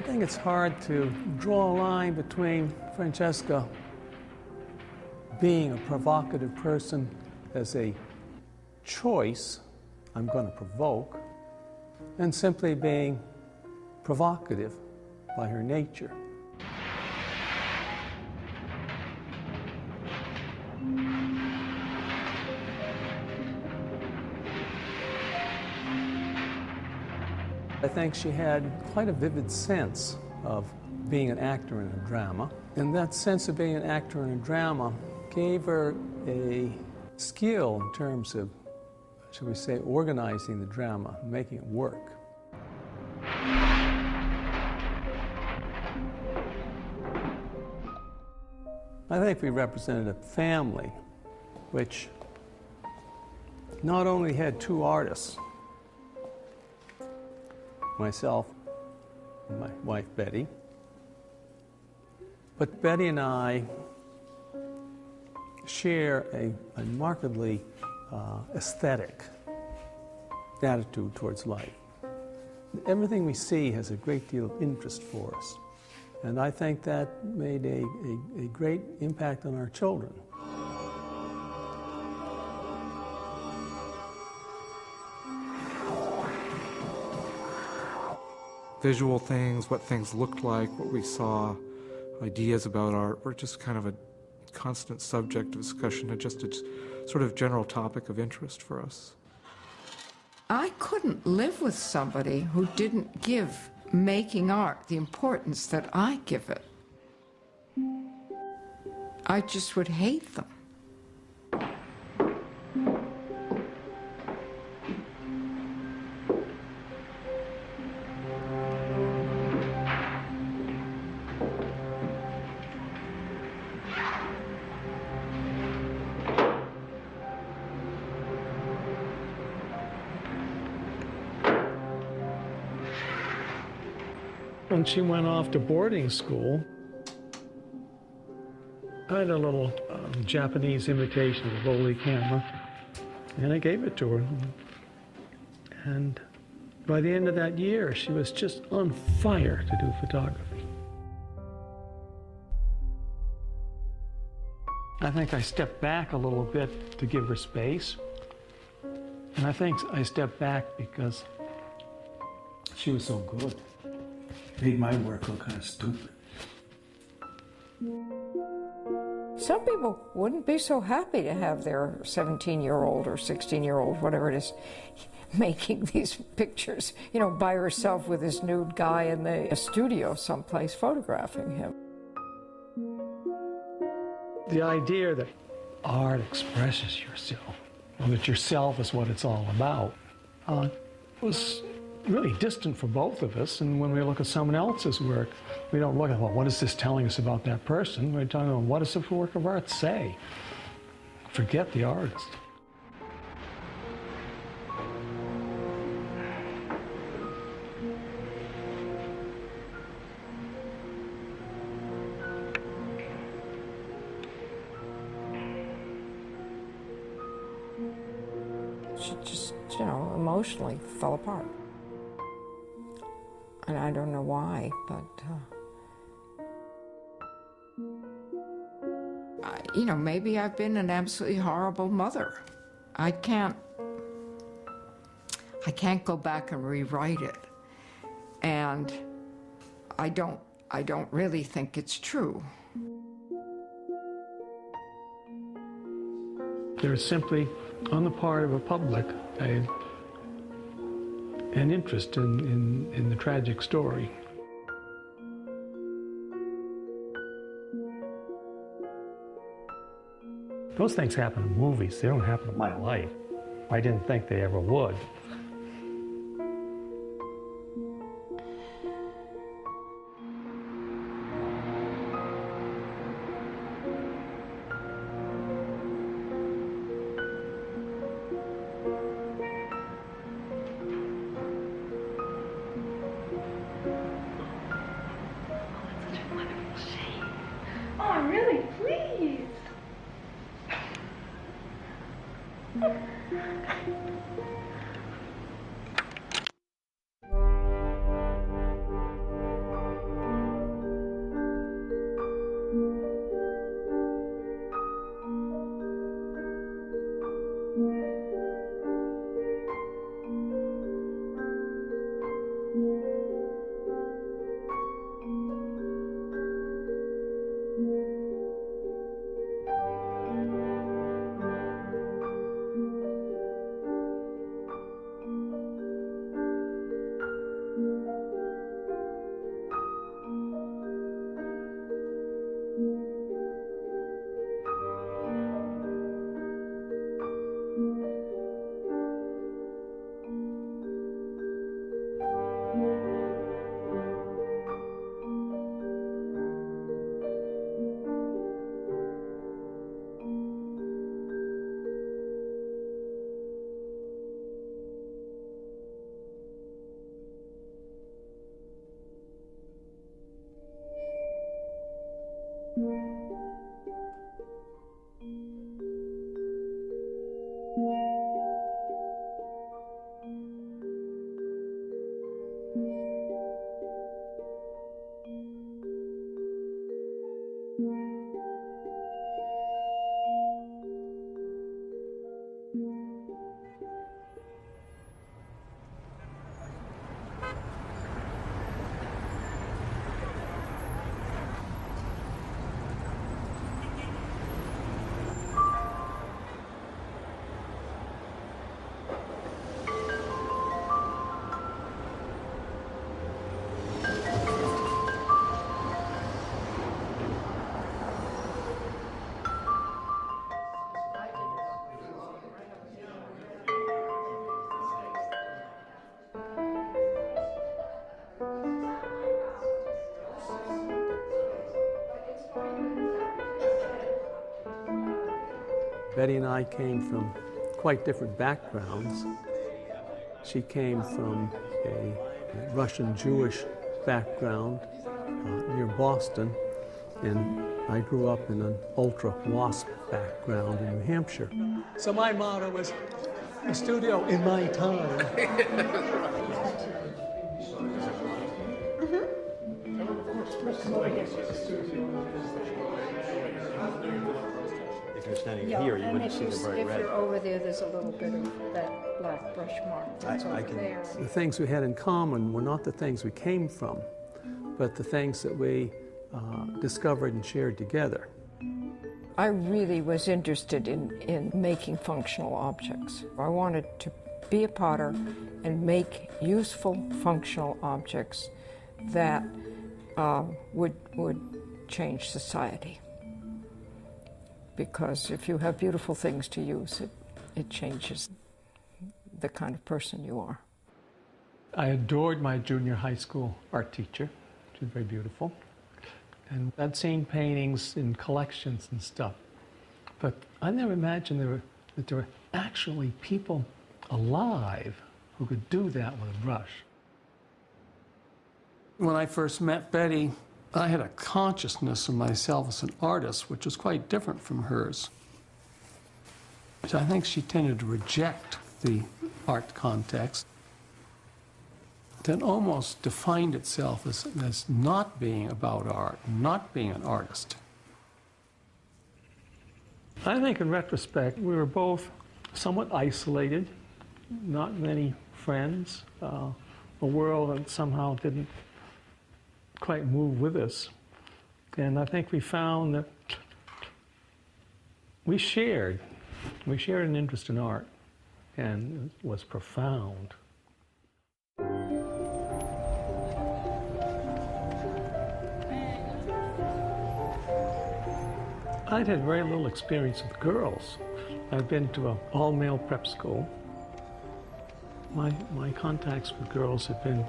think it's hard to draw a line between Francesca being a provocative person as a choice, I'm going to provoke, and simply being provocative by her nature. I think she had quite a vivid sense of being an actor in a drama, and that sense of being an actor in a drama gave her a skill in terms of, shall we say, organizing the drama, making it work. I think we represented a family which not only had two artists, myself and my wife Betty, but Betty and I share a markedly aesthetic attitude towards life. Everything we see has a great deal of interest for us, and I think that made a great impact on our children. Visual things, what things looked like, what we saw, ideas about art were just kind of a constant subject of discussion and just a sort of general topic of interest for us. I couldn't live with somebody who didn't give making art the importance that I give it. I just would hate them. When she went off to boarding school, I had a little Japanese imitation of a Rolly camera, and I gave it to her. And by the end of that year, she was just on fire to do photography. I think I stepped back a little bit to give her space. And I think I stepped back because she was so good. Made my work look kind of stupid. Some people wouldn't be so happy to have their 17-year-old or 16-year-old, whatever it is, making these pictures, you know, by herself with this nude guy in the studio someplace photographing him. The idea that art expresses yourself, or that yourself is what it's all about, was really distant for both of us. And when we look at someone else's work, we don't look at, well, what is this telling us about that person? We're talking about, what does the work of art say? Forget the artist. She just, you know, emotionally fell apart. And I don't know why, but, you know, maybe I've been an absolutely horrible mother. I can't go back and rewrite it. And I don't really think it's true. There's simply, on the part of a public, an interest in the tragic story. Those things happen in movies. They don't happen in my life. I didn't think they ever would. Oh, I'm really pleased. Betty and I came from quite different backgrounds. She came from a Russian-Jewish background near Boston, and I grew up in an ultra-WASP background in New Hampshire. So my motto was, a studio in my time. If you're standing here, you wouldn't see the bright red. If you're over there, there's a little bit of that black brush mark that's over there. The things we had in common were not the things we came from, but the things that we discovered and shared together. I really was interested in making functional objects. I wanted to be a potter and make useful functional objects that would change society. Because if you have beautiful things to use, it changes the kind of person you are. I adored my junior high school art teacher. She was very beautiful. And I'd seen paintings in collections and stuff. But I never imagined that there were actually people alive who could do that with a brush. When I first met Betty, I had a consciousness of myself as an artist, which was quite different from hers. So I think she tended to reject the art context, that almost defined itself as not being about art, not being an artist. I think in retrospect, we were both somewhat isolated, not many friends, a world that somehow didn't quite move with us. And I think we found that we shared an interest in art, and it was profound. I'd had very little experience with girls. I'd been to an all-male prep school. My contacts with girls had been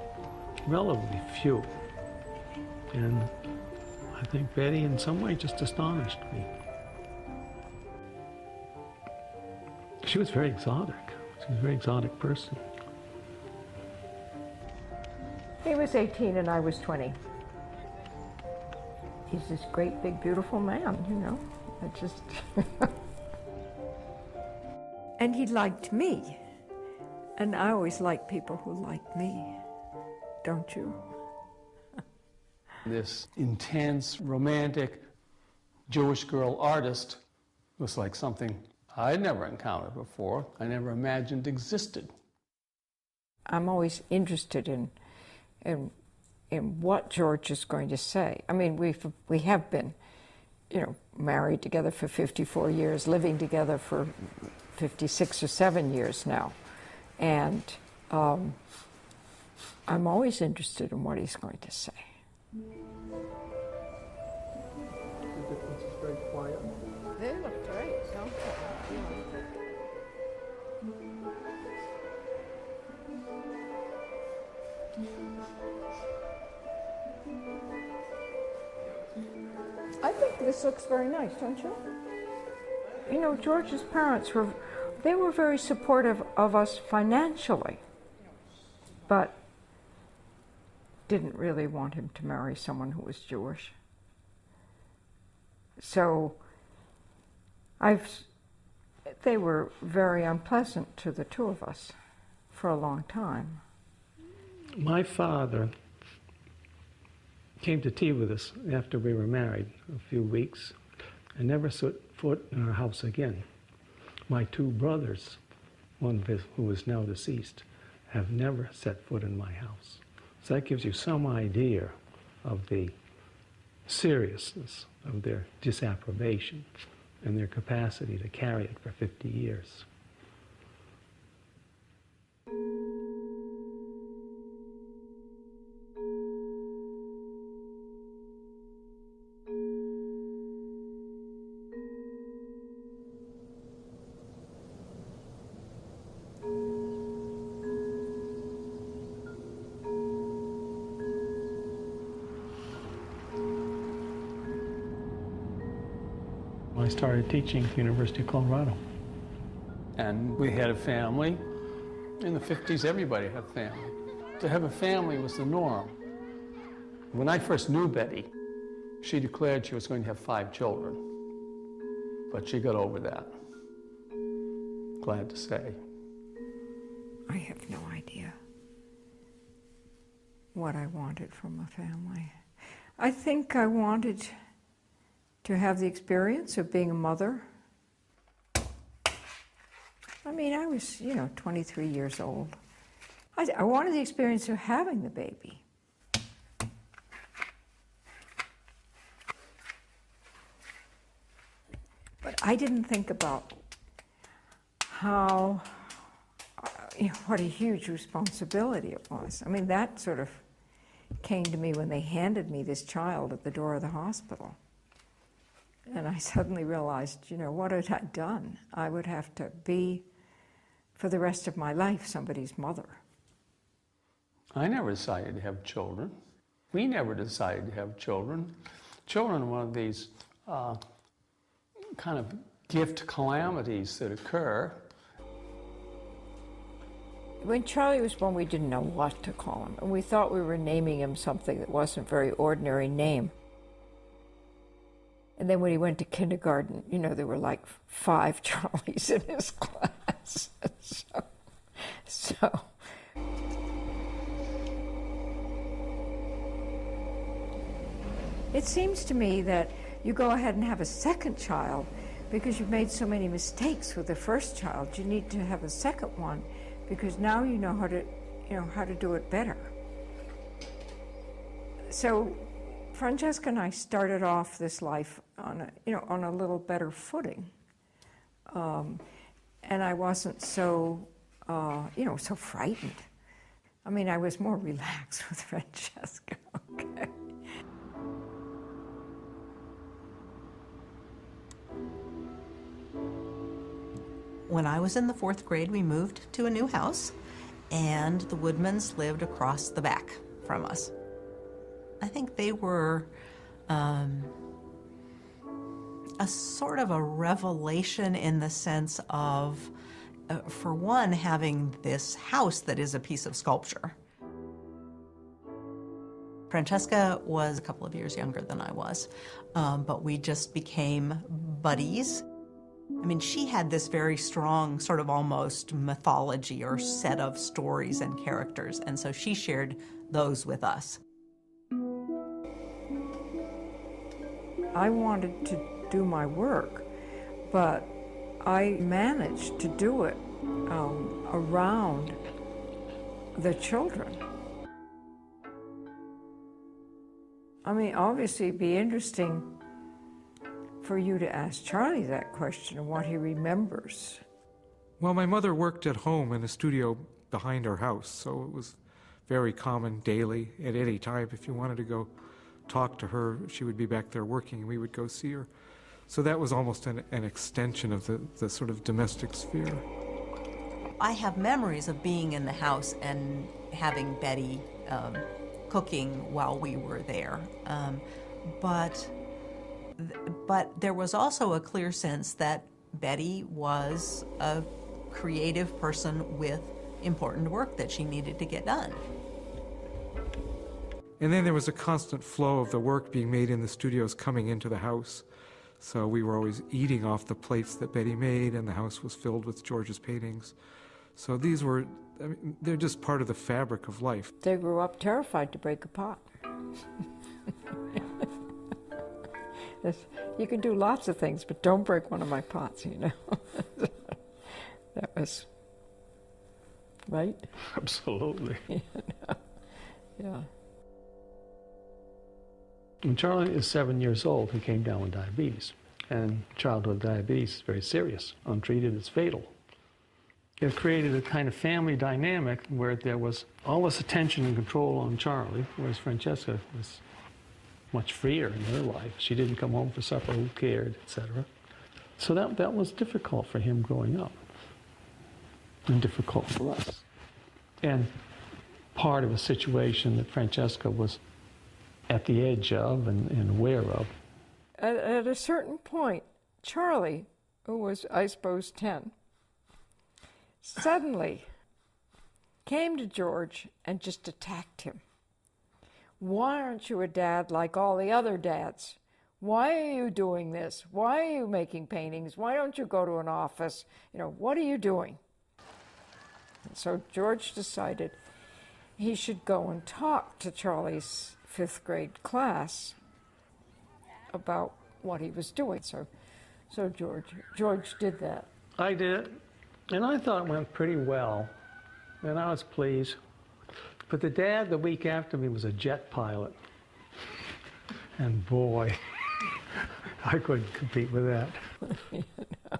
relatively few. And I think Betty, in some way, just astonished me. She was very exotic. She was a very exotic person. He was 18 and I was 20. He's this great, big, beautiful man, you know. I just... And he liked me. And I always like people who like me. Don't you? This intense, romantic Jewish girl artist was like something I'd never encountered before. I never imagined existed. I'm always interested in what George is going to say. I mean, we have been, you know, married together for 54 years, living together for 56 or 7 years now. And I'm always interested in what he's going to say. The difference is very quiet. They look great, don't they? I think this looks very nice, don't you? You know, George's parents were very supportive of us financially, but didn't really want him to marry someone who was Jewish. So they were very unpleasant to the two of us for a long time. My father came to tea with us after we were married a few weeks and never set foot in our house again. My two brothers, one of who is now deceased, have never set foot in my house. So that gives you some idea of the seriousness of their disapprobation and their capacity to carry it for 50 years. My I started teaching at the University of Colorado. And we had a family. In the 50s, everybody had a family. To have a family was the norm. When I first knew Betty, she declared she was going to have 5 children. But she got over that. Glad to say. I have no idea what I wanted from a family. I think I wanted to have the experience of being a mother. I mean, I was, 23 years old. I wanted the experience of having the baby. But I didn't think about how, what a huge responsibility it was. I mean, that sort of came to me when they handed me this child at the door of the hospital. And I suddenly realized, what had I done? I would have to be, for the rest of my life, somebody's mother. I never decided to have children. We never decided to have children. Children are one of these kind of gift calamities that occur. When Charlie was born, we didn't know what to call him, and we thought we were naming him something that wasn't a very ordinary name. And then when he went to kindergarten, there were like 5 Charlies in his class. So it seems to me that you go ahead and have a second child because you've made so many mistakes with the first child. You need to have a second one because now you know how to do it better. So Francesca and I started off this life on a little better footing, and I wasn't so so frightened. I mean, I was more relaxed with Francesca. Okay. When I was in the 4th grade, we moved to a new house, and the Woodmans lived across the back from us. I think they were a sort of a revelation in the sense of, for one, having this house that is a piece of sculpture. Francesca was a couple of years younger than I was, but we just became buddies. I mean, she had this very strong sort of almost mythology or set of stories and characters, and so she shared those with us. I wanted to do my work, but I managed to do it around the children. I mean, obviously it'd be interesting for you to ask Charlie that question of what he remembers. Well, my mother worked at home in a studio behind our house, so it was very common daily at any time. If you wanted to go talk to her, she would be back there working, and we would go see her. So that was almost an extension of the sort of domestic sphere. I have memories of being in the house and having Betty cooking while we were there. But there was also a clear sense that Betty was a creative person with important work that she needed to get done. And then there was a constant flow of the work being made in the studios coming into the house. So we were always eating off the plates that Betty made, and the house was filled with George's paintings. So these were, they're just part of the fabric of life. They grew up terrified to break a pot. You can do lots of things, but don't break one of my pots, That was, right? Absolutely. Yeah. When Charlie is 7 years old, he came down with diabetes. And childhood diabetes is very serious. Untreated, it's fatal. It created a kind of family dynamic where there was all this attention and control on Charlie, whereas Francesca was much freer in her life. She didn't come home for supper, who cared, etc. So that was difficult for him growing up, and difficult for us. And part of a situation that Francesca was at the edge of and aware of. At a certain point, Charlie, who was, I suppose, 10, suddenly came to George and just attacked him. Why aren't you a dad like all the other dads? Why are you doing this? Why are you making paintings? Why don't you go to an office? You know, what are you doing? And so George decided he should go and talk to Charlie's 5th grade class about what he was doing. So George did that. I did, and I thought it went pretty well, and I was pleased. But the dad the week after me was a jet pilot, and boy, I couldn't compete with that. You know,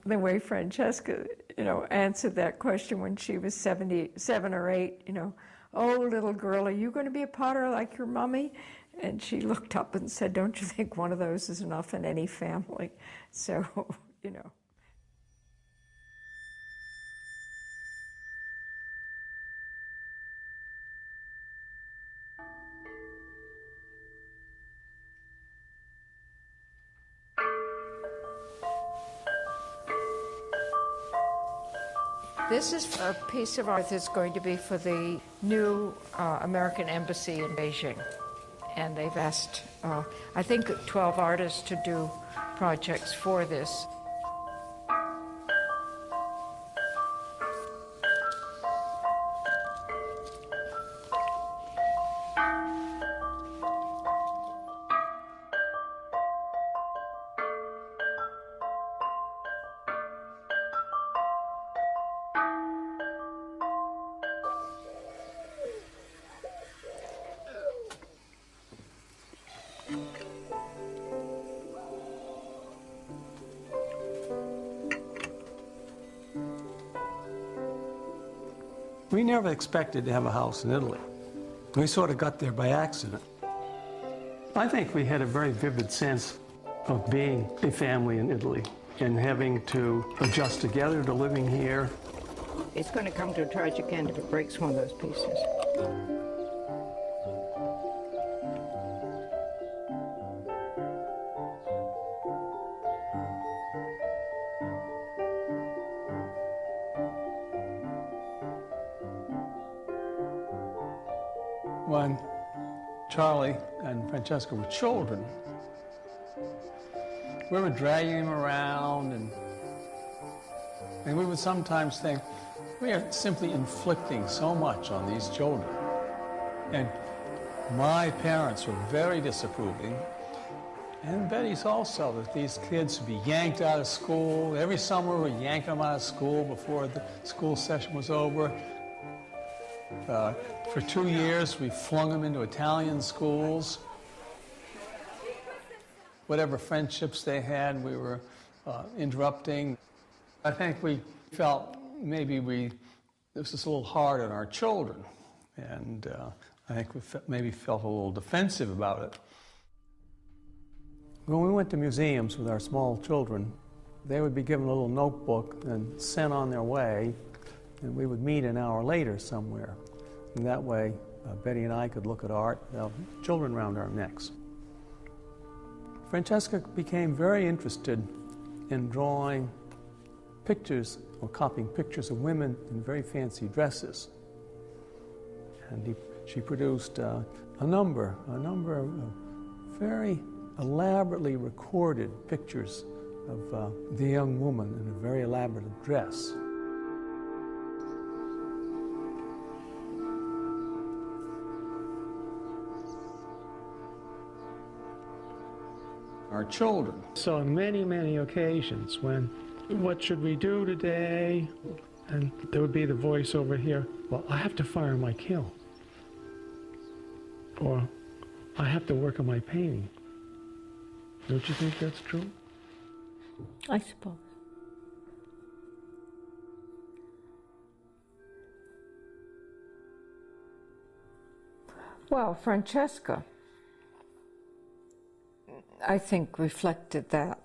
the way Francesca, answered that question when she was 7 or 8, oh, little girl, are you going to be a potter like your mommy? And she looked up and said, don't you think one of those is enough in any family? So, This is a piece of art that's going to be for the new American Embassy in Beijing. And they've asked, I think, 12 artists to do projects for this. We never expected to have a house in Italy. We sort of got there by accident. I think we had a very vivid sense of being a family in Italy and having to adjust together to living here. It's going to come to a tragic end if it breaks one of those pieces. When Charlie and Francesca were children, we were dragging them around, and we would sometimes think, we are simply inflicting so much on these children. And my parents were very disapproving, and Betty's also, that these kids would be yanked out of school. Every summer we yanked them out of school before the school session was over. For 2 years, we flung them into Italian schools. Whatever friendships they had, we were interrupting. I think we felt maybe this was a little hard on our children, and I think we maybe felt a little defensive about it. When we went to museums with our small children, they would be given a little notebook and sent on their way, and we would meet an hour later somewhere. And that way, Betty and I could look at art, children around our necks. Francesca became very interested in drawing pictures or copying pictures of women in very fancy dresses. And she produced a number of very elaborately recorded pictures of the young woman in a very elaborate dress. Our children. So on many, many occasions when, what should we do today? And there would be the voice over here, well, I have to fire my kiln. Or, I have to work on my painting. Don't you think that's true? I suppose. Well, Francesca, I think, reflected that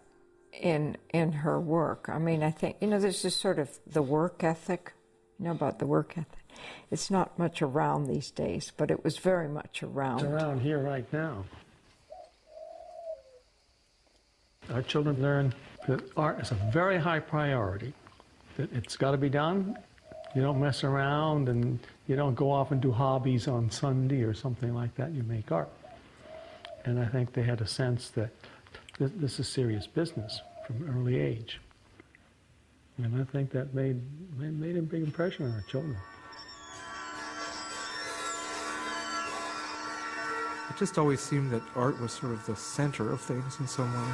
in her work. I mean, I think, there's this sort of the work ethic, about the work ethic. It's not much around these days, but it was very much around. It's around here right now. Our children learn that art is a very high priority, that it's got to be done. You don't mess around and you don't go off and do hobbies on Sunday or something like that. You make art. And I think they had a sense that this is serious business from an early age. And I think that made a big impression on our children. It just always seemed that art was sort of the center of things in some way.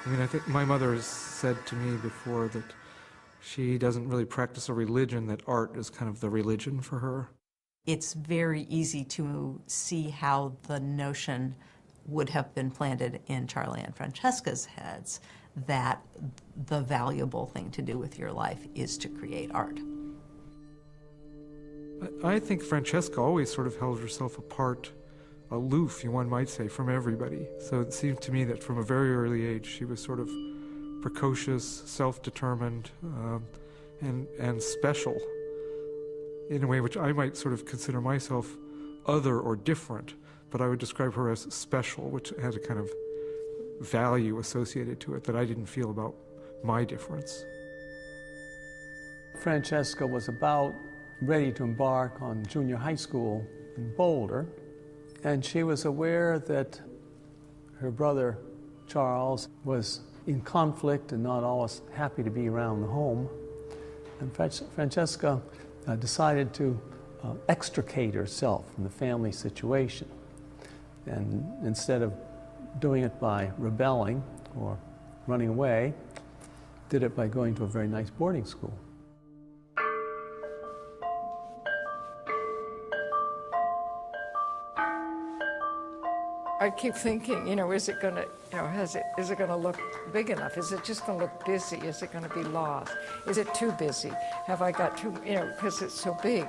I mean, I think my mother has said to me before that she doesn't really practice a religion, that art is kind of the religion for her. It's very easy to see how the notion would have been planted in Charlie and Francesca's heads that the valuable thing to do with your life is to create art. I think Francesca always sort of held herself apart, aloof, one might say, from everybody. So it seemed to me that from a very early age she was sort of precocious, self-determined, and special in a way which I might sort of consider myself other or different, but I would describe her as special, which had a kind of value associated to it that I didn't feel about my difference. Francesca was about ready to embark on junior high school in Boulder, and she was aware that her brother Charles was in conflict and not always happy to be around the home. And Francesca decided to extricate herself from the family situation. And instead of doing it by rebelling or running away, did it by going to a very nice boarding school. I keep thinking, is it going to, is it going to look big enough? Is it just going to look busy? Is it going to be lost? Is it too busy? Have I got too, because it's so big.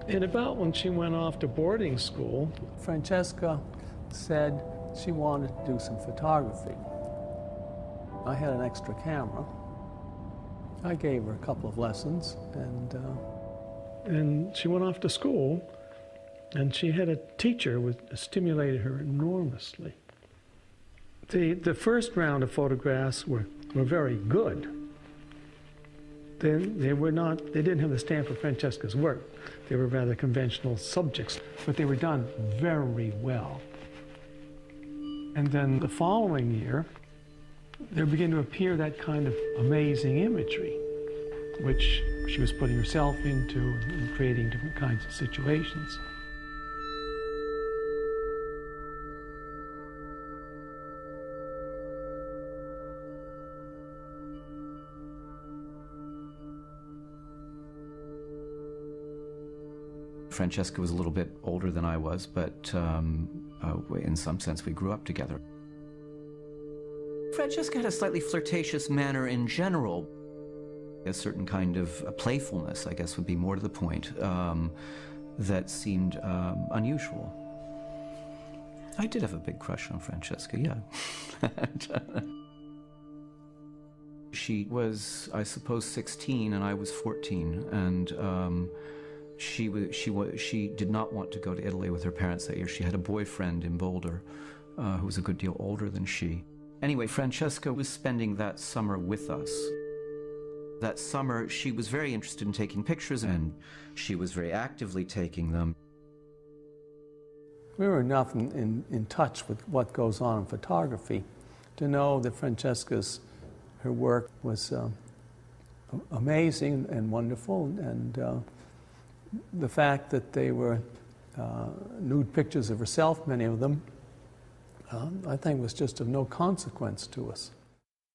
And about when she went off to boarding school, Francesca said she wanted to do some photography. I had an extra camera. I gave her a couple of lessons, and she went off to school, and she had a teacher who stimulated her enormously. The first round of photographs were very good. They didn't have the stamp of Francesca's work. They were rather conventional subjects, but they were done very well. And then the following year, there began to appear that kind of amazing imagery, which she was putting herself into and creating different kinds of situations. Francesca was a little bit older than I was, but in some sense we grew up together. Francesca had a slightly flirtatious manner in general. A certain kind of playfulness, I guess would be more to the point, that seemed unusual. I did have a big crush on Francesca, yeah. She was, I suppose, 16 and I was 14, and she did not want to go to Italy with her parents that year. She had a boyfriend in Boulder who was a good deal older than she. Anyway, Francesca was spending that summer with us. That summer, she was very interested in taking pictures, and she was very actively taking them. We were enough in touch with what goes on in photography to know that her work was amazing and wonderful, and the fact that they were nude pictures of herself, many of them, I think was just of no consequence to us.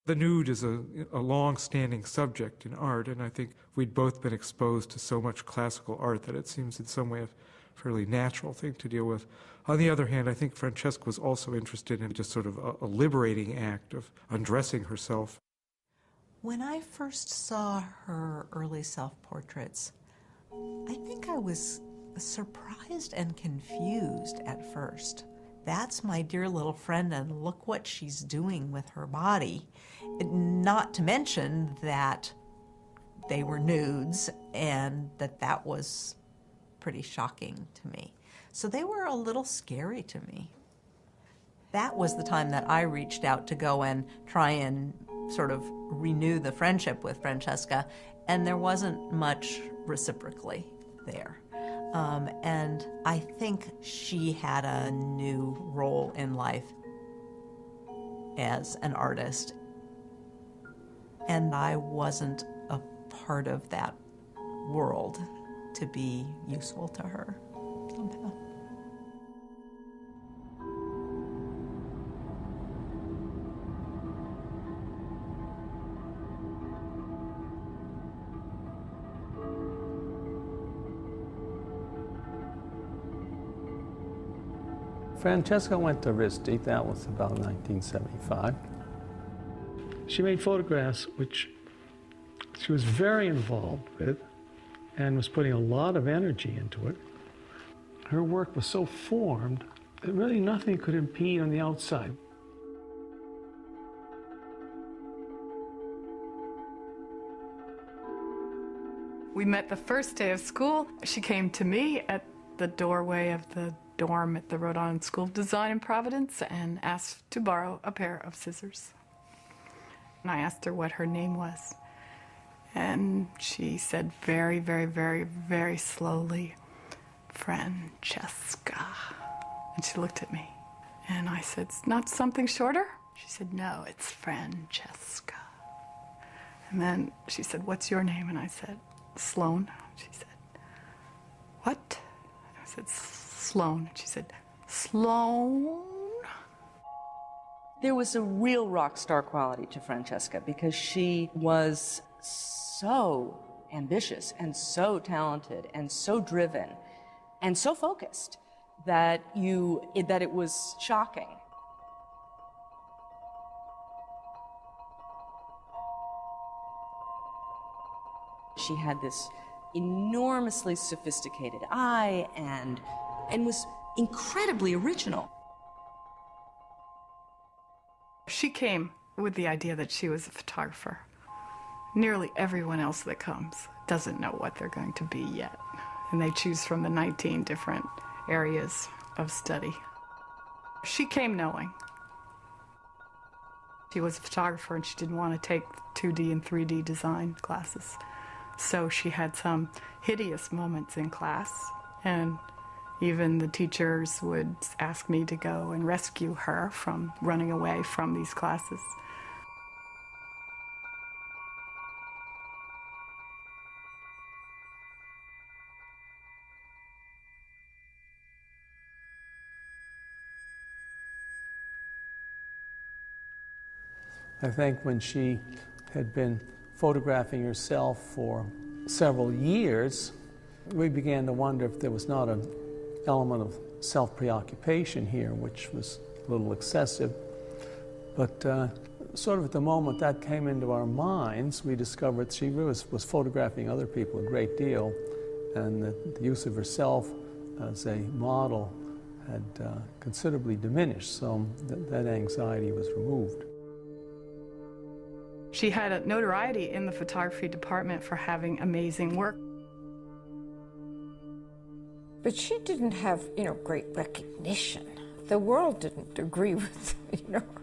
The nude is a long-standing subject in art, and I think we'd both been exposed to so much classical art that it seems in some way fairly natural thing to deal with. On the other hand, I think Francesca was also interested in just sort of a liberating act of undressing herself. When I first saw her early self-portraits, I think I was surprised and confused at first. That's my dear little friend, and look what she's doing with her body. Not to mention that they were nudes and that was pretty shocking to me. So they were a little scary to me. That was the time that I reached out to go and try and sort of renew the friendship with Francesca, and there wasn't much reciprocally there. And I think she had a new role in life as an artist, and I wasn't a part of that world to be useful to her somehow. Francesca went to RISD, that was about 1975. She made photographs which she was very involved with and was putting a lot of energy into it. Her work was so formed that really nothing could impede on the outside. We met the first day of school. She came to me at the doorway of the dorm at the Rhode Island School of Design in Providence and asked to borrow a pair of scissors. And I asked her what her name was. And she said very, very, very, very slowly, Francesca. And she looked at me. And I said, "It's not something shorter?" She said, "No, it's Francesca." And then she said, "What's your name?" And I said, "Sloan." She said, "What?" I said, "Sloan." She said, "Sloan?" There was a real rock star quality to Francesca because she was so ambitious and so talented and so driven and so focused that it was shocking. She had this enormously sophisticated eye and was incredibly original. She came with the idea that she was a photographer. Nearly everyone else that comes doesn't know what they're going to be yet, and they choose from the 19 different areas of study. She came knowing. She was a photographer and she didn't want to take 2D and 3D design classes. So she had some hideous moments in class, and even the teachers would ask me to go and rescue her from running away from these classes. I think when she had been photographing herself for several years, we began to wonder if there was not an element of self-preoccupation here, which was a little excessive. But sort of at the moment that came into our minds, we discovered she was photographing other people a great deal, and the use of herself as a model had considerably diminished, so that anxiety was removed. She had a notoriety in the photography department for having amazing work. But she didn't have, great recognition. The world didn't agree with,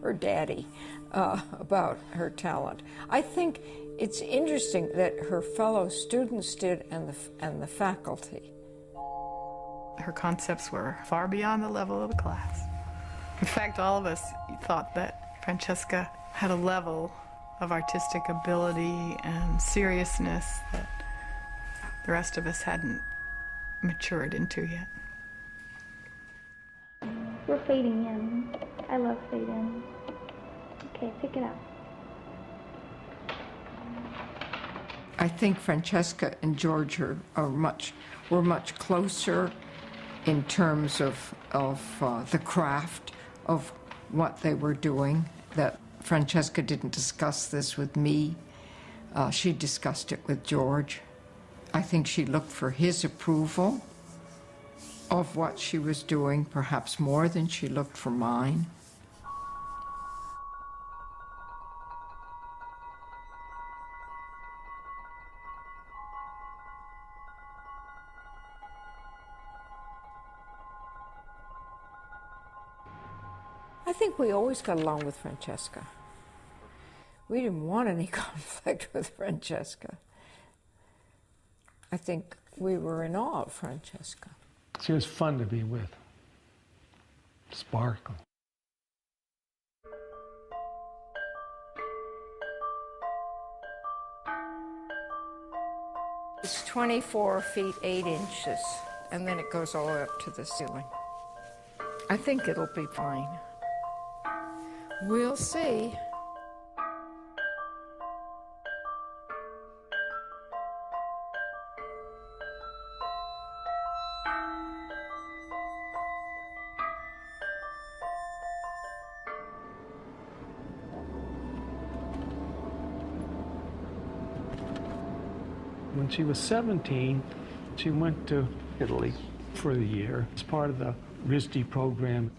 her daddy about her talent. I think it's interesting that her fellow students did and the faculty. Her concepts were far beyond the level of the class. In fact, all of us thought that Francesca had a level of artistic ability and seriousness that the rest of us hadn't matured into yet. We're fading in. I love fade in. Okay, pick it up. I think Francesca and George were much closer in terms of the craft of what they were doing. That Francesca didn't discuss this with me. She discussed it with George. I think she looked for his approval of what she was doing, perhaps more than she looked for mine. I think we always got along with Francesca. We didn't want any conflict with Francesca. I think we were in awe of Francesca. She was fun to be with. Sparkling. It's 24 feet 8 inches, and then it goes all the way up to the ceiling. I think it'll be fine. We'll see. When she was 17, she went to Italy for a year as part of the RISD program.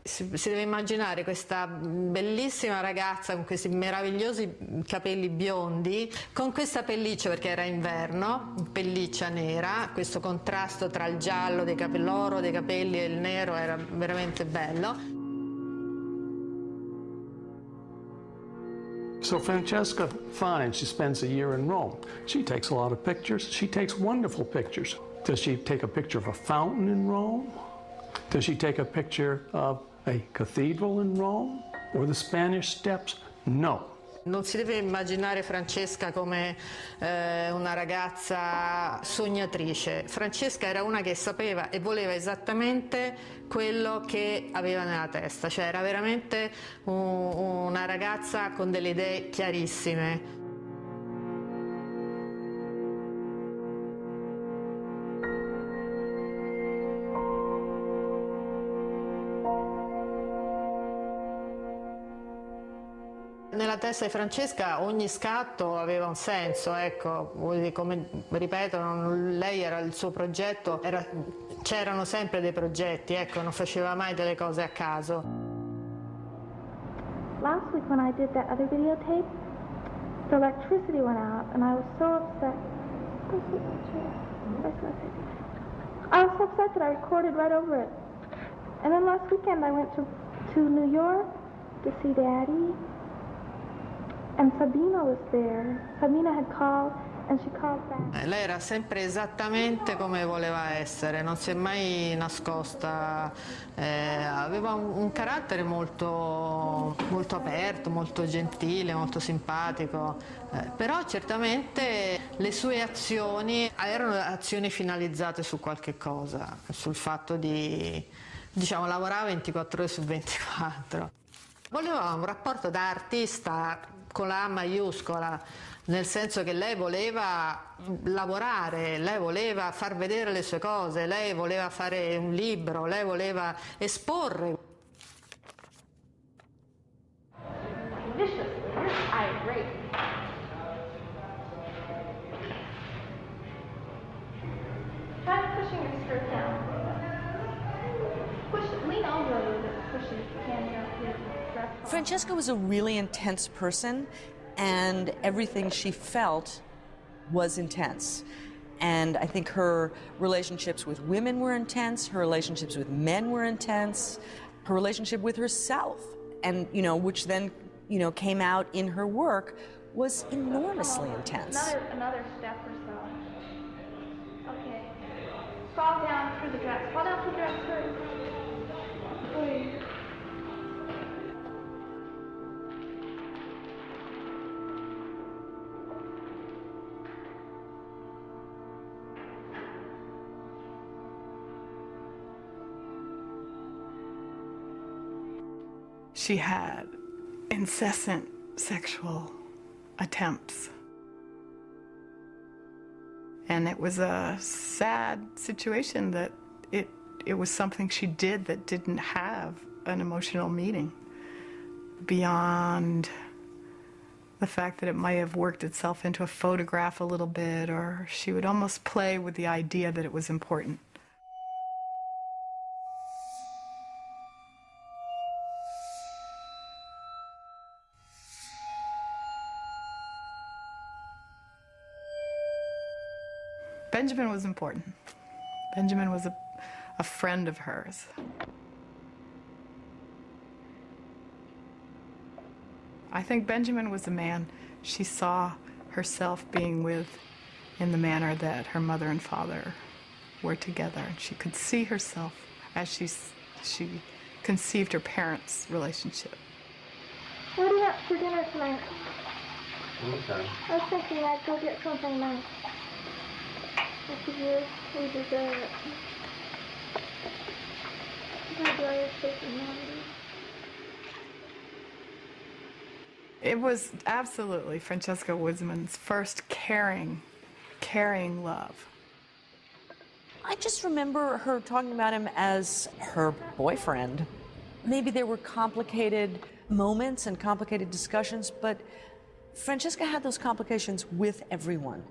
Si deve immaginare questa bellissima ragazza con questi meravigliosi capelli biondi, con questa pelliccia, perché era inverno, pelliccia nera, questo contrasto tra il giallo dei capelli, l'oro dei capelli e il nero era veramente bello. So Francesca, fine, she spends a year in Rome. She takes a lot of pictures. She takes wonderful pictures. Does she take a picture of a fountain in Rome? Does she take a picture of a cathedral in Rome or the Spanish Steps? No. Non si deve immaginare Francesca come una ragazza sognatrice. Francesca era una che sapeva e voleva esattamente quello che aveva nella testa, cioè era veramente una ragazza con delle idee chiarissime. Nella testa di Francesca ogni scatto aveva un senso, ecco, come ripeto, lei era il suo progetto, c'erano sempre dei progetti, ecco, non faceva mai delle cose a caso. Last week when I did that other videotape, the electricity went out and I was so upset. I was so upset that I recorded right over it. And then last weekend I went to New York to see Daddy. And Sabina was there. Sabina had called and she called back. Lei era sempre esattamente come voleva essere, non si è mai nascosta, aveva un carattere molto aperto, molto gentile, molto simpatico, però certamente le sue azioni erano azioni finalizzate su qualche cosa, sul fatto di, diciamo, lavorare 24 ore su 24. Voleva un rapporto da artista con la A maiuscola, nel senso che lei voleva lavorare, lei voleva far vedere le sue cose, lei voleva fare un libro, lei voleva esporre. Try pushing your skirt down. Lean over a little bit, push your hand down here. Francesca was a really intense person, and everything she felt was intense. And I think her relationships with women were intense, her relationships with men were intense, her relationship with herself, and, which then, came out in her work, was enormously intense. Another step or so. Okay. Fall down through the dress. Fall down through the dress first. Please. She had incessant sexual attempts. And it was a sad situation that it was something she did that didn't have an emotional meaning beyond the fact that it might have worked itself into a photograph a little bit, or she would almost play with the idea that it was important. Benjamin was important. Benjamin was a friend of hers. I think Benjamin was a man she saw herself being with in the manner that her mother and father were together. She could see herself as she conceived her parents' relationship. What do you want for dinner tonight? Okay. I was thinking I'd go get something nice. I figure we deserve it. My brother's personality. It was absolutely Francesca Woodman's first caring love. I just remember her talking about him as her boyfriend. Maybe there were complicated moments and complicated discussions, but Francesca had those complications with everyone.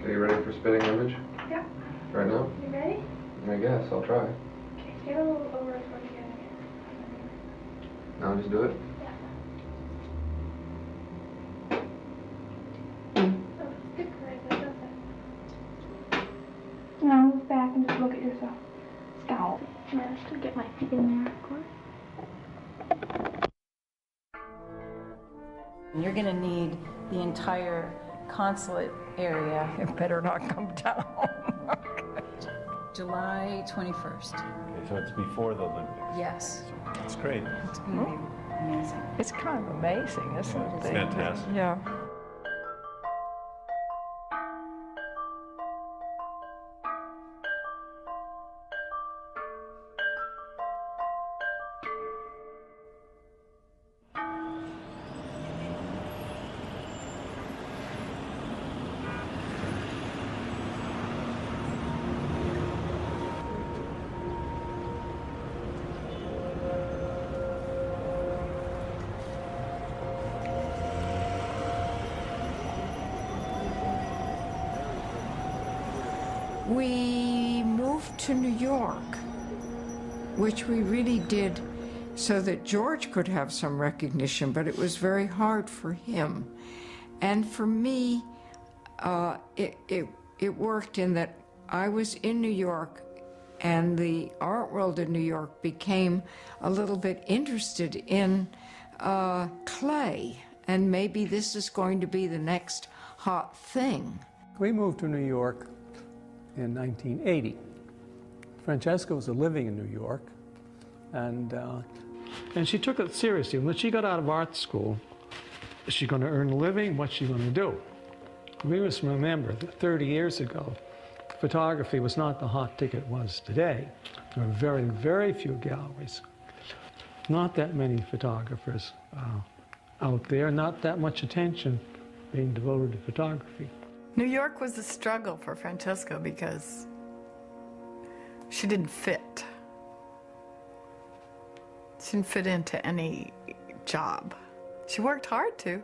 Okay, you ready for spitting image? Yeah. Right now? You ready? I guess, I'll try. Okay, get a little over as far as you can. Now just do it. Oh, stick right there, doesn't it? Now move back and just look at yourself. Scowl. Managed to get my feet in there, of course. You're going to need the entire consulate area. It better not come down. July 21st. Okay, so it's before the Olympics. Yes. That's great. It's going to be amazing. It's kind of amazing, isn't it? It's fantastic. Yeah. We moved to New York, which we really did so that George could have some recognition, but it was very hard for him. And for me, it worked in that I was in New York, and the art world in New York became a little bit interested in clay, and maybe this is going to be the next hot thing. We moved to New York in 1980. Francesca was living in New York, and she took it seriously. When she got out of art school, is she going to earn a living? What's she going to do? We must remember that 30 years ago, photography was not the hot ticket it was today. There were very, very few galleries. Not that many photographers out there, not that much attention being devoted to photography. New York was a struggle for Francesca because she didn't fit. She didn't fit into any job. She worked hard to.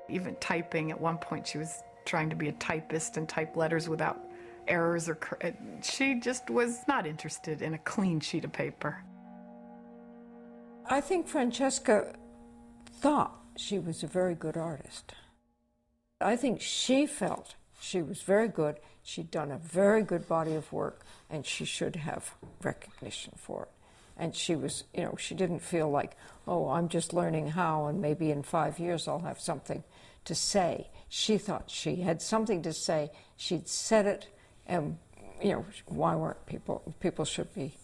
Even typing, at one point she was trying to be a typist and type letters without errors or... She just was not interested in a clean sheet of paper. I think Francesca thought she was a very good artist. I think she felt she was very good, she'd done a very good body of work, and she should have recognition for it. And she was, you know, she didn't feel like, oh, I'm just learning how, and maybe in 5 years I'll have something to say. She thought she had something to say, she'd said it, and, you know, why weren't people should be,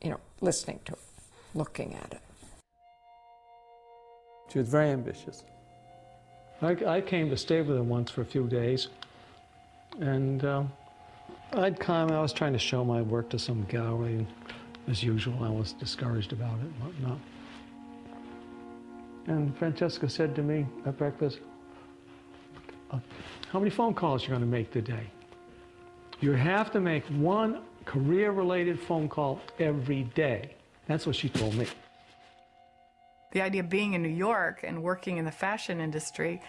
you know, listening to it, looking at it. She was very ambitious. I came to stay with her once for a few days, And I was trying to show my work to some gallery, and as usual, I was discouraged about it and whatnot. And Francesca said to me at breakfast, how many phone calls are you going to make today? You have to make one career-related phone call every day. That's what she told me. The idea of being in New York and working in the fashion industry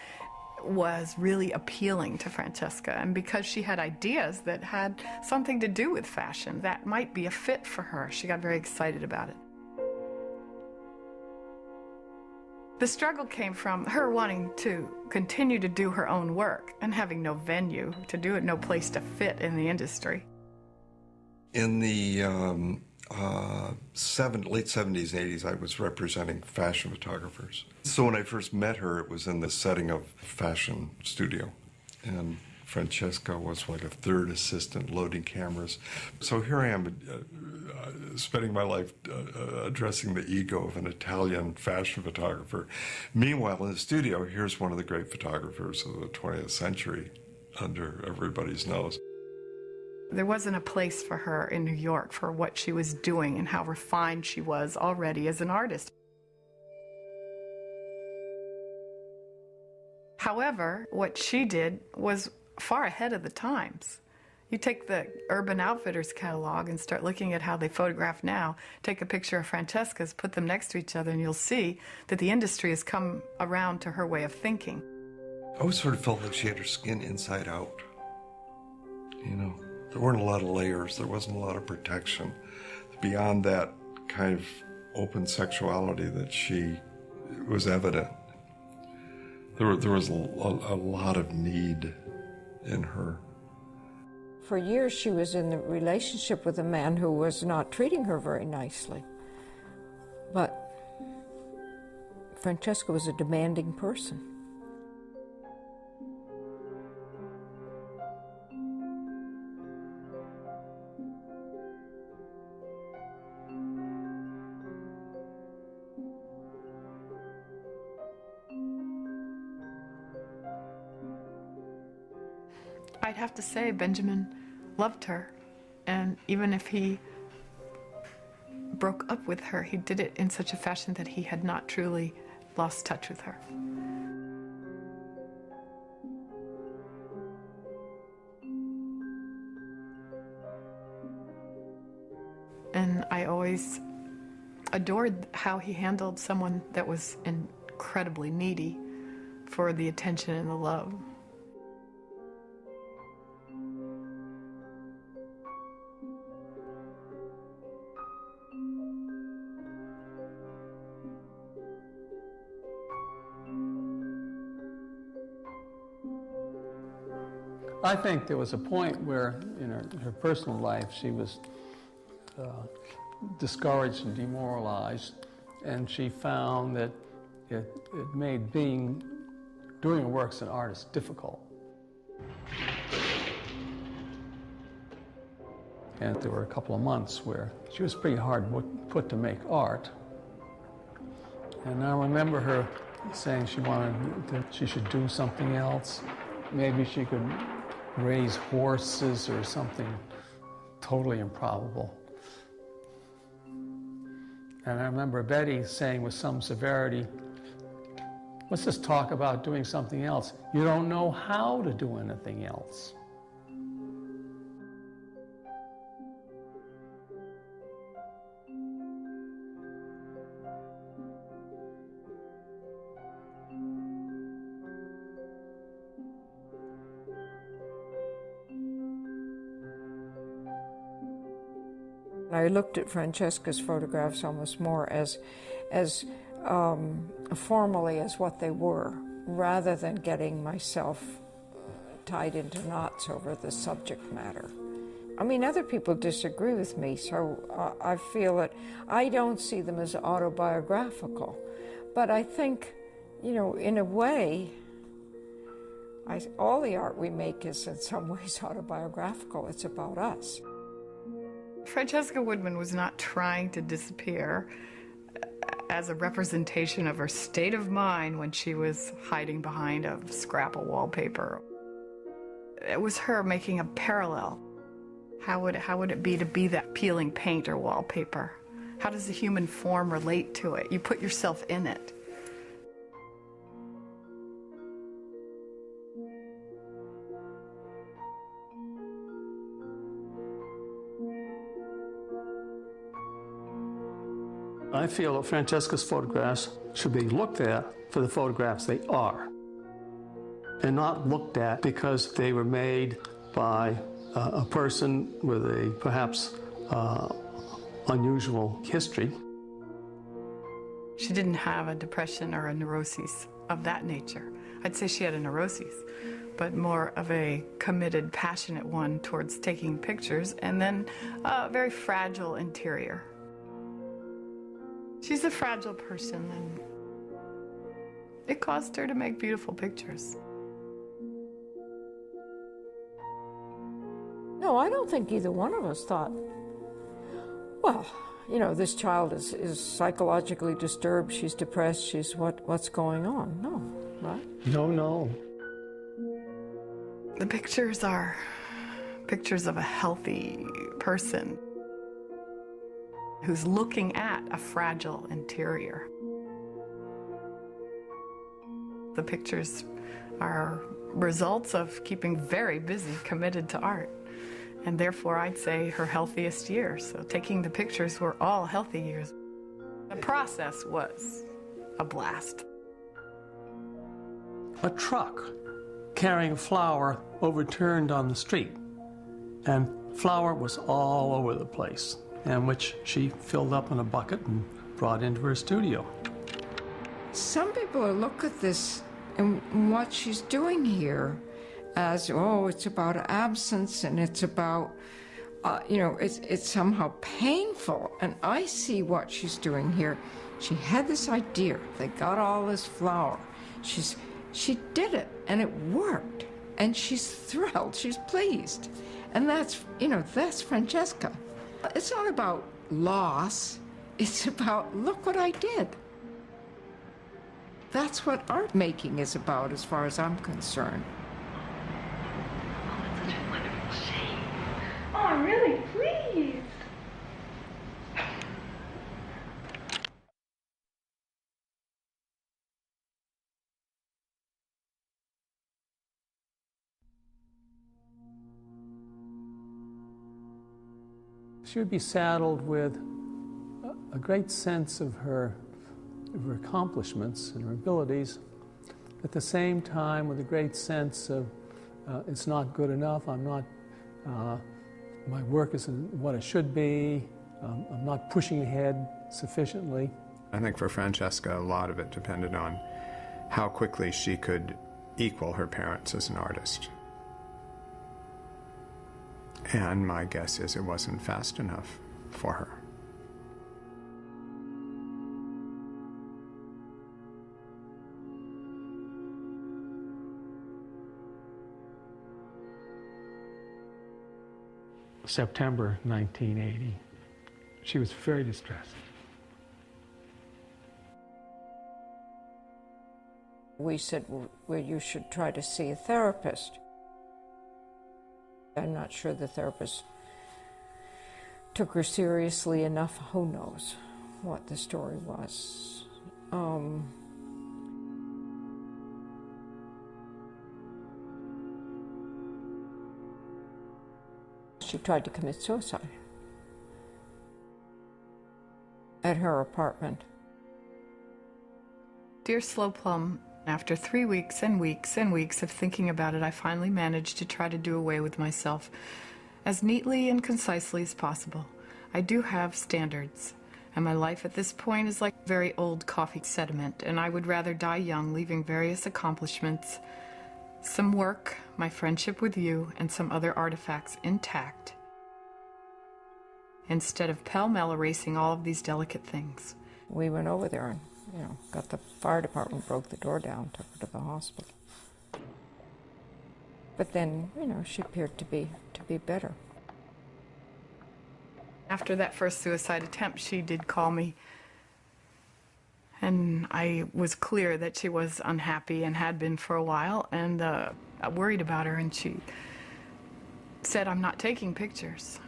was really appealing to Francesca, and because she had ideas that had something to do with fashion, that might be a fit for her. She got very excited about it. The struggle came from her wanting to continue to do her own work and having no venue to do it, no place to fit in the industry. In the late 70s and 80s, I was representing fashion photographers. So when I first met her, it was in the setting of a fashion studio. And Francesca was like a third assistant loading cameras. So here I am spending my life addressing the ego of an Italian fashion photographer. Meanwhile, in the studio, here's one of the great photographers of the 20th century under everybody's nose. There wasn't a place for her in New York for what she was doing and how refined she was already as an artist. However, what she did was far ahead of the times. You take the Urban Outfitters catalog and start looking at how they photograph now, take a picture of Francesca's, put them next to each other, and you'll see that the industry has come around to her way of thinking. I always sort of felt like she had her skin inside out. You know, there weren't a lot of layers, there wasn't a lot of protection. Beyond that kind of open sexuality that she was evident, there was a lot of need in her. For years, she was in a relationship with a man who was not treating her very nicely. But Francesca was a demanding person. I'd have to say Benjamin loved her, and even if he broke up with her, he did it in such a fashion that he had not truly lost touch with her. And I always adored how he handled someone that was incredibly needy for the attention and the love. I think there was a point where in her personal life she was discouraged and demoralized, and she found that it made doing her work as an artist difficult. And there were a couple of months where she was pretty hard put to make art. And I remember her saying she should do something else. Maybe she could raise horses or something totally improbable. And I remember Betty saying with some severity, let's just talk about doing something else. You don't know how to do anything else. I looked at Francesca's photographs almost more as formally as what they were, rather than getting myself tied into knots over the subject matter. I mean, other people disagree with me, so I feel that I don't see them as autobiographical. But I think, you know, in a way, all the art we make is in some ways autobiographical. It's about us. Francesca Woodman was not trying to disappear as a representation of her state of mind when she was hiding behind a scrap of wallpaper. It was her making a parallel. How would it be to be that peeling paint or wallpaper? How does the human form relate to it? You put yourself in it. I feel that Francesca's photographs should be looked at for the photographs they are, and not looked at because they were made by a person with a perhaps unusual history. She didn't have a depression or a neurosis of that nature. I'd say she had a neurosis, but more of a committed, passionate one towards taking pictures, and then a very fragile interior. She's a fragile person, and it caused her to make beautiful pictures. No, I don't think either one of us thought, well, you know, this child is psychologically disturbed, she's depressed, what's going on? No, right? No. The pictures are pictures of a healthy person who's looking at a fragile interior. The pictures are results of keeping very busy, committed to art. And therefore, I'd say her healthiest years. So taking the pictures were all healthy years. The process was a blast. A truck carrying flour overturned on the street, and flour was all over the place, and which she filled up in a bucket and brought into her studio. Some people look at this and what she's doing here as, oh, it's about absence and it's about, it's somehow painful. And I see what she's doing here. She had this idea. They got all this flour. She did it, and it worked. And she's thrilled. She's pleased. And that's Francesca. It's not about loss. It's about, look what I did. That's what art making is about, as far as I'm concerned. Oh, it's such a wonderful shade. Oh, I'm really pleased. She would be saddled with a great sense of her accomplishments and her abilities, at the same time with a great sense of it's not good enough, my work isn't what it should be, I'm not pushing ahead sufficiently. I think for Francesca, a lot of it depended on how quickly she could equal her parents as an artist. And my guess is it wasn't fast enough for her. September 1980. She was very distressed. We said, well, you should try to see a therapist. I'm not sure the therapist took her seriously enough. Who knows what the story was. She tried to commit suicide at her apartment. Dear Slow Plum, after 3 weeks and weeks and weeks of thinking about it, I finally managed to try to do away with myself as neatly and concisely as possible. I do have standards, and my life at this point is like very old coffee sediment, and I would rather die young, leaving various accomplishments, some work, my friendship with you, and some other artifacts intact, instead of pell-mell erasing all of these delicate things. We went over there and got the fire department, broke the door down, took her to the hospital. But then, she appeared to be better. After that first suicide attempt, she did call me, and I was clear that she was unhappy and had been for a while, and worried about her, and she said, "I'm not taking pictures."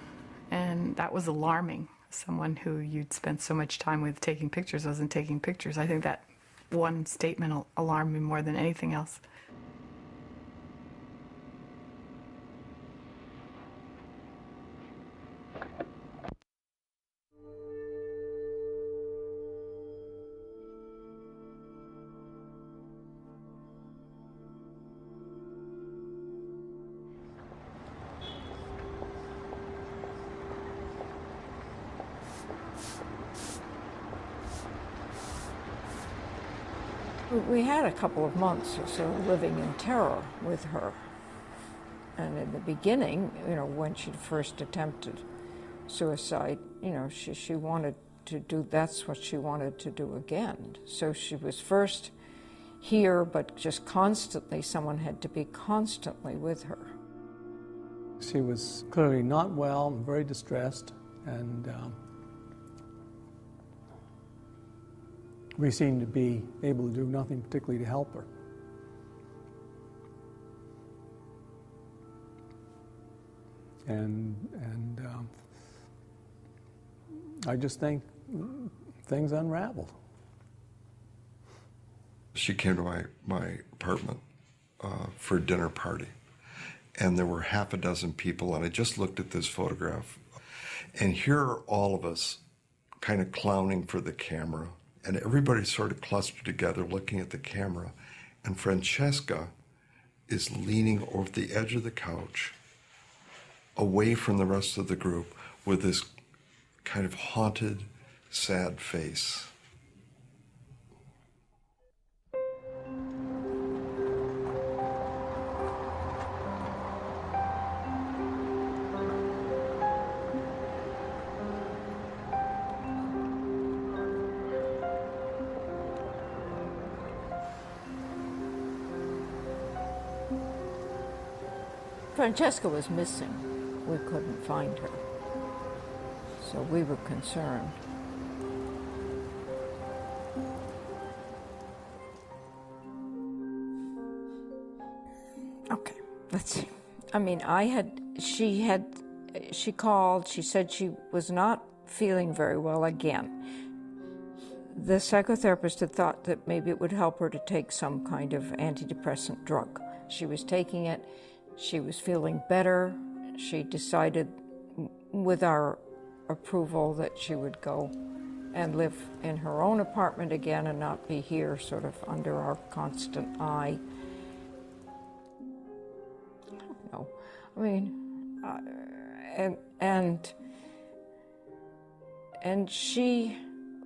And that was alarming. Someone who you'd spent so much time with taking pictures wasn't taking pictures. I think that one statement alarmed me more than anything else. We had a couple of months or so living in terror with her. And in the beginning, you know, when she first attempted suicide, you know, she wanted to do, that's what she wanted to do again. So she was first here, but just constantly, someone had to be constantly with her. She was clearly not well and very distressed, and we seemed to be able to do nothing particularly to help her. And I just think things unraveled. She came to my apartment for a dinner party, and there were half a dozen people, and I just looked at this photograph, and here are all of us kind of clowning for the camera, and everybody sort of clustered together looking at the camera, and Francesca is leaning over the edge of the couch away from the rest of the group with this kind of haunted, sad face. Francesca was missing. We couldn't find her. So we were concerned. Okay, let's see. I mean, she called, she said she was not feeling very well again. The psychotherapist had thought that maybe it would help her to take some kind of antidepressant drug. She was taking it. She was feeling better. She decided, with our approval, that she would go and live in her own apartment again and not be here sort of under our constant eye. I don't know. I mean, and she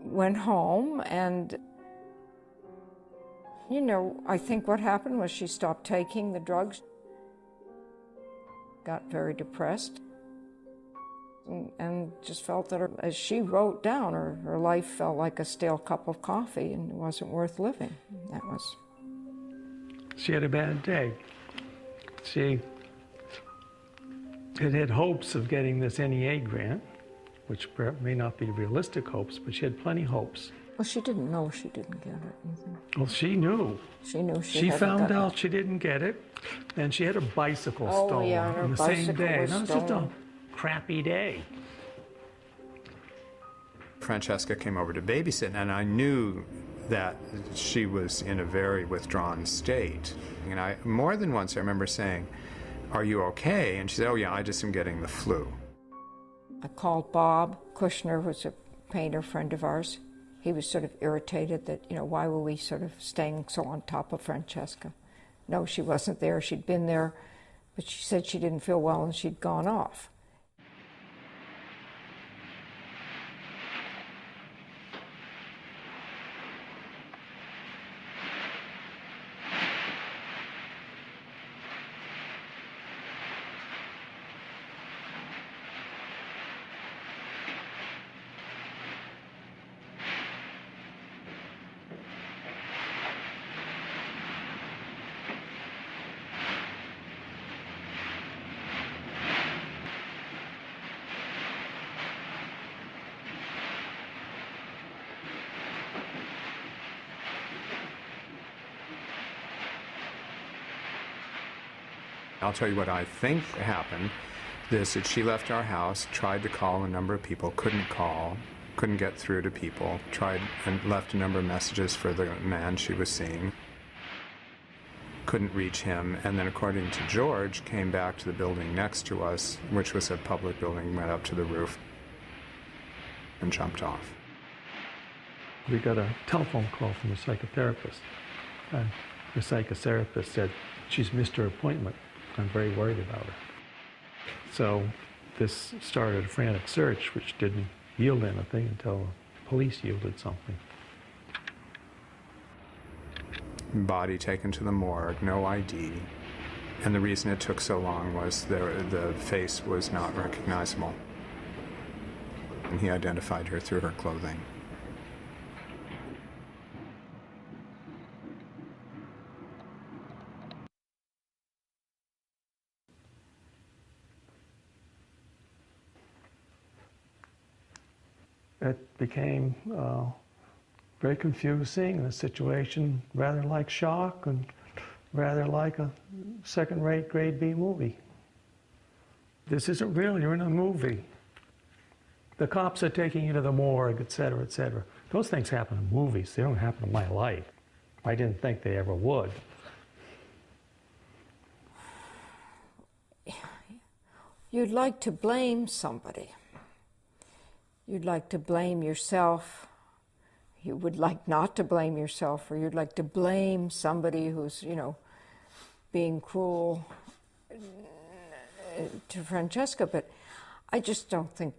went home, and, you know, I think what happened was she stopped taking the drugs, got very depressed, and just felt that, as she wrote down, her life felt like a stale cup of coffee and it wasn't worth living. That was... She had a bad day. She had hopes of getting this NEA grant, which may not be realistic hopes, but she had plenty of hopes. Well, she didn't know she didn't get it either. Well, she knew. She knew she found out she didn't get it, and she had her bicycle stolen on the same day. That was just a crappy day. Francesca came over to babysit, and I knew that she was in a very withdrawn state. And I, more than once, I remember saying, "Are you okay?" And she said, "Oh yeah, I just am getting the flu." I called Bob Kushner, who's a painter friend of ours. He was sort of irritated that, you know, why were we sort of staying so on top of Francesca? No, she wasn't there. She'd been there, but she said she didn't feel well and she'd gone off. I'll tell you what I think happened. this, that she left our house, tried to call a number of people, couldn't call, couldn't get through to people, tried and left a number of messages for the man she was seeing, couldn't reach him, and then according to George, came back to the building next to us, which was a public building, went up to the roof and jumped off. We got a telephone call from a psychotherapist, and the psychotherapist said, she's missed her appointment. I'm very worried about her. So this started a frantic search, which didn't yield anything until the police yielded something. Body taken to the morgue, no ID. And the reason it took so long was the face was not recognizable. And he identified her through her clothing. It became very confusing, and a situation rather like shock and rather like a second-rate grade B movie. This isn't real, you're in a movie. The cops are taking you to the morgue, et cetera, et cetera. Those things happen in movies, they don't happen in my life. I didn't think they ever would. You'd like to blame somebody. You'd like to blame yourself. You would like not to blame yourself, or you'd like to blame somebody who's, you know, being cruel to Francesca, but I just don't think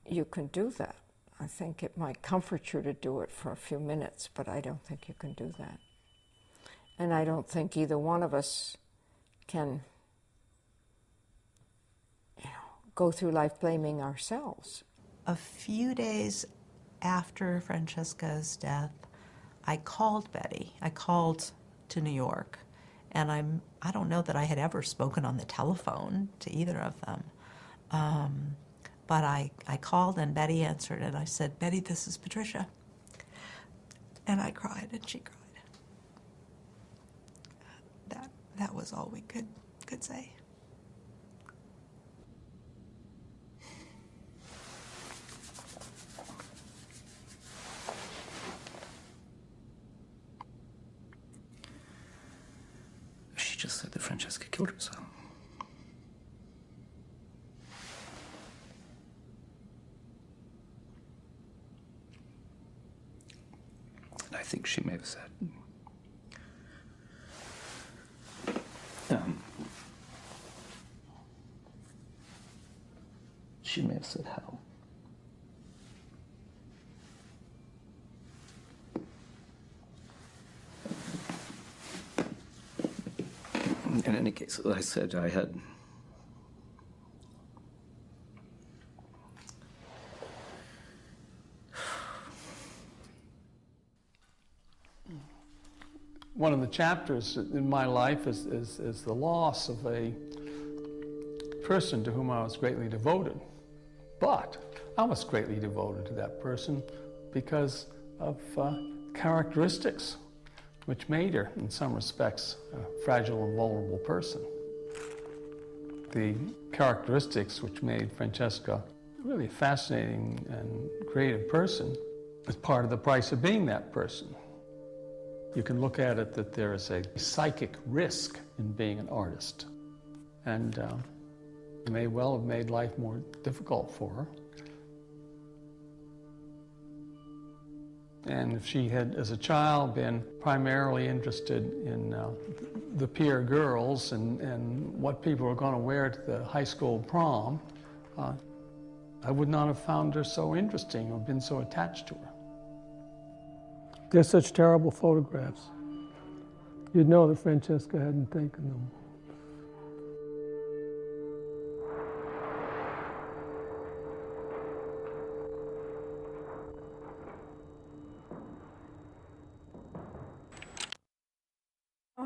you can do that. I think it might comfort you to do it for a few minutes, but I don't think you can do that. And I don't think either one of us can, you know, go through life blaming ourselves. A few days after Francesca's death, I called Betty. I called to New York, and I don't know that I had ever spoken on the telephone to either of them. But I called, and Betty answered, and I said, "Betty, this is Patricia." And I cried, and she cried. That was all we could say. She just said that Francesca killed herself. And I think she may have said, she may have said how. In any case, as I said, I had one of the chapters in my life is the loss of a person to whom I was greatly devoted. But I was greatly devoted to that person because of characteristics which made her, in some respects, a fragile and vulnerable person. The characteristics which made Francesca really a fascinating and creative person is part of the price of being that person. You can look at it that there is a psychic risk in being an artist, and it may well have made life more difficult for her. And if she had, as a child, been primarily interested in the peer girls and what people were going to wear to the high school prom, I would not have found her so interesting or been so attached to her. They're such terrible photographs. You'd know that Francesca hadn't taken them.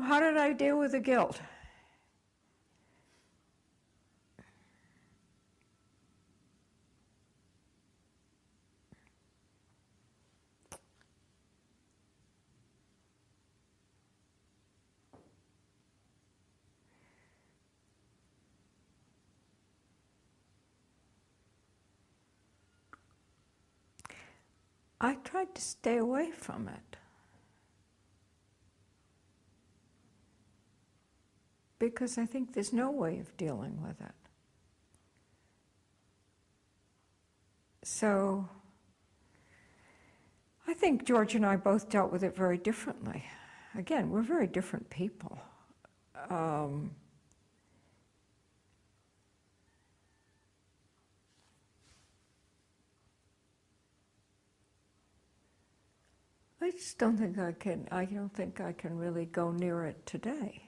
How did I deal with the guilt? I tried to stay away from it. Because I think there's no way of dealing with it. So I think George and I both dealt with it very differently. Again, we're very different people. I just don't think I can really go near it today.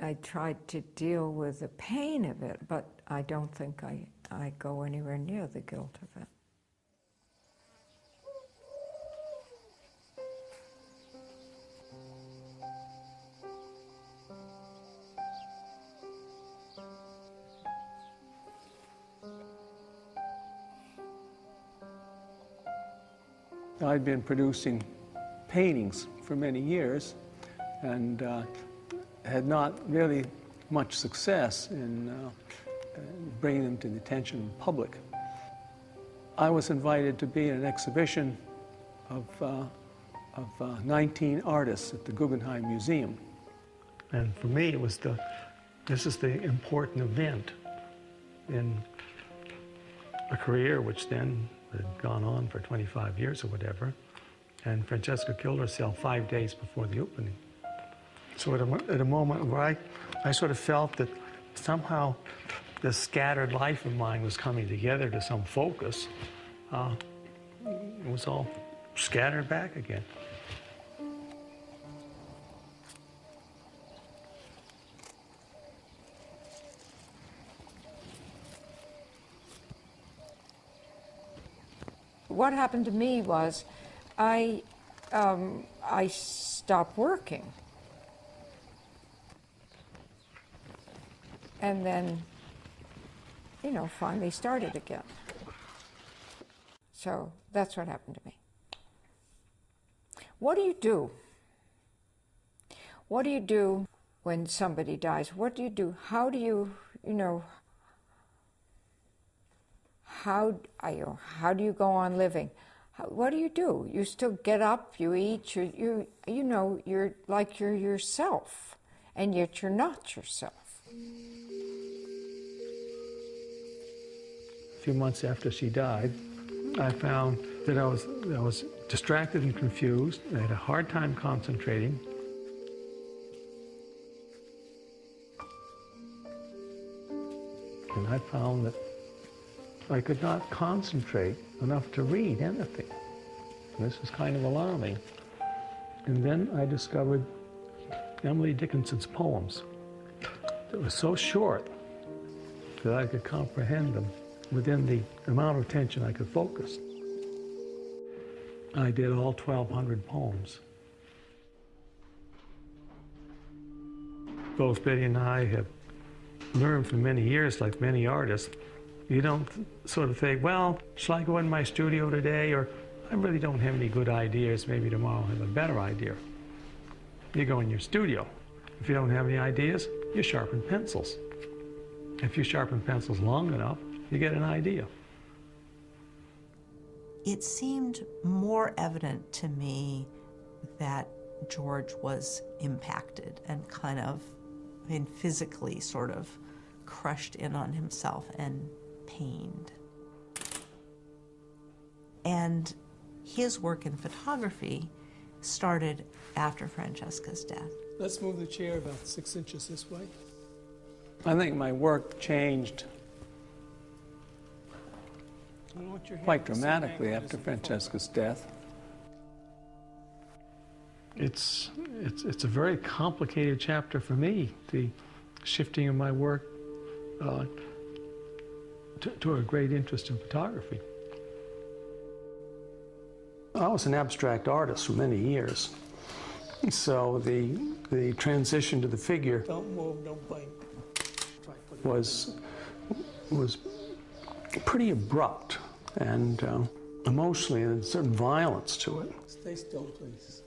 I tried to deal with the pain of it, but I don't think I go anywhere near the guilt of it. I'd been producing paintings for many years and had not really much success in bringing them to the attention of the public. I was invited to be in an exhibition of 19 artists at the Guggenheim Museum. And for me, it was this is the important event in a career which then had gone on for 25 years or whatever. And Francesca killed herself 5 days before the opening. So at a moment where I sort of felt that somehow this scattered life of mine was coming together to some focus, it was all scattered back again. What happened to me was I stopped working. And then, finally started again. So that's what happened to me. What do you do? What do you do when somebody dies? What do you do? How do you, how do you go on living? What do? You still get up, you eat, you're like you're yourself, and yet you're not yourself. A few months after she died, I found that I was distracted and confused. I had a hard time concentrating. And I found that I could not concentrate enough to read anything. And this was kind of alarming. And then I discovered Emily Dickinson's poems. They were so short that I could comprehend them within the amount of attention I could focus. I did all 1,200 poems. Both Betty and I have learned for many years, like many artists, you don't sort of think, well, shall I go in my studio today? Or I really don't have any good ideas, maybe tomorrow I'll have a better idea. You go in your studio. If you don't have any ideas, you sharpen pencils. If you sharpen pencils long enough, you get an idea. It seemed more evident to me that George was impacted and kind of, physically sort of crushed in on himself and pained. And his work in photography started after Francesca's death. Let's move the chair about 6 inches this way. I think my work changed quite dramatically after Francesca's death. It's a very complicated chapter for me, the shifting of my work to a great interest in photography. I was an abstract artist for many years, so the transition to the figure was pretty abrupt and emotionally, and a certain violence to it. Stay still, please.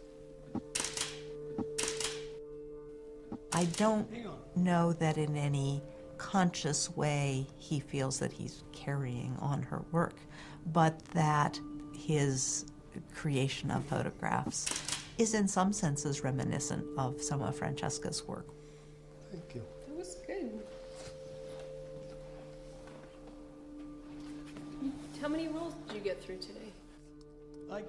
I don't know that in any conscious way he feels that he's carrying on her work, but that his creation of photographs is in some senses reminiscent of some of Francesca's work. Thank you. That was good. How many rolls did you get through today?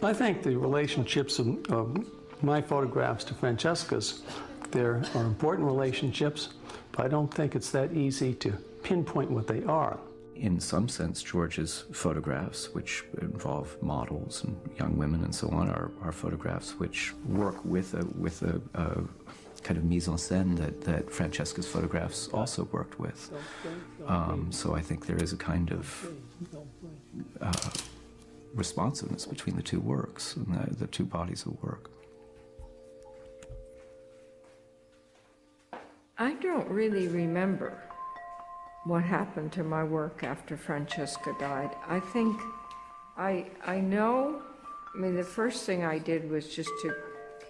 I think the relationships of my photographs to Francesca's, there are important relationships, but I don't think it's that easy to pinpoint what they are. In some sense, George's photographs, which involve models and young women and so on, are photographs which work with a kind of mise en scène that Francesca's photographs also worked with. So I think there is a kind of responsiveness between the two works and the two bodies of work. I don't really remember what happened to my work after Francesca died. I think I know, I mean, the first thing I did was just to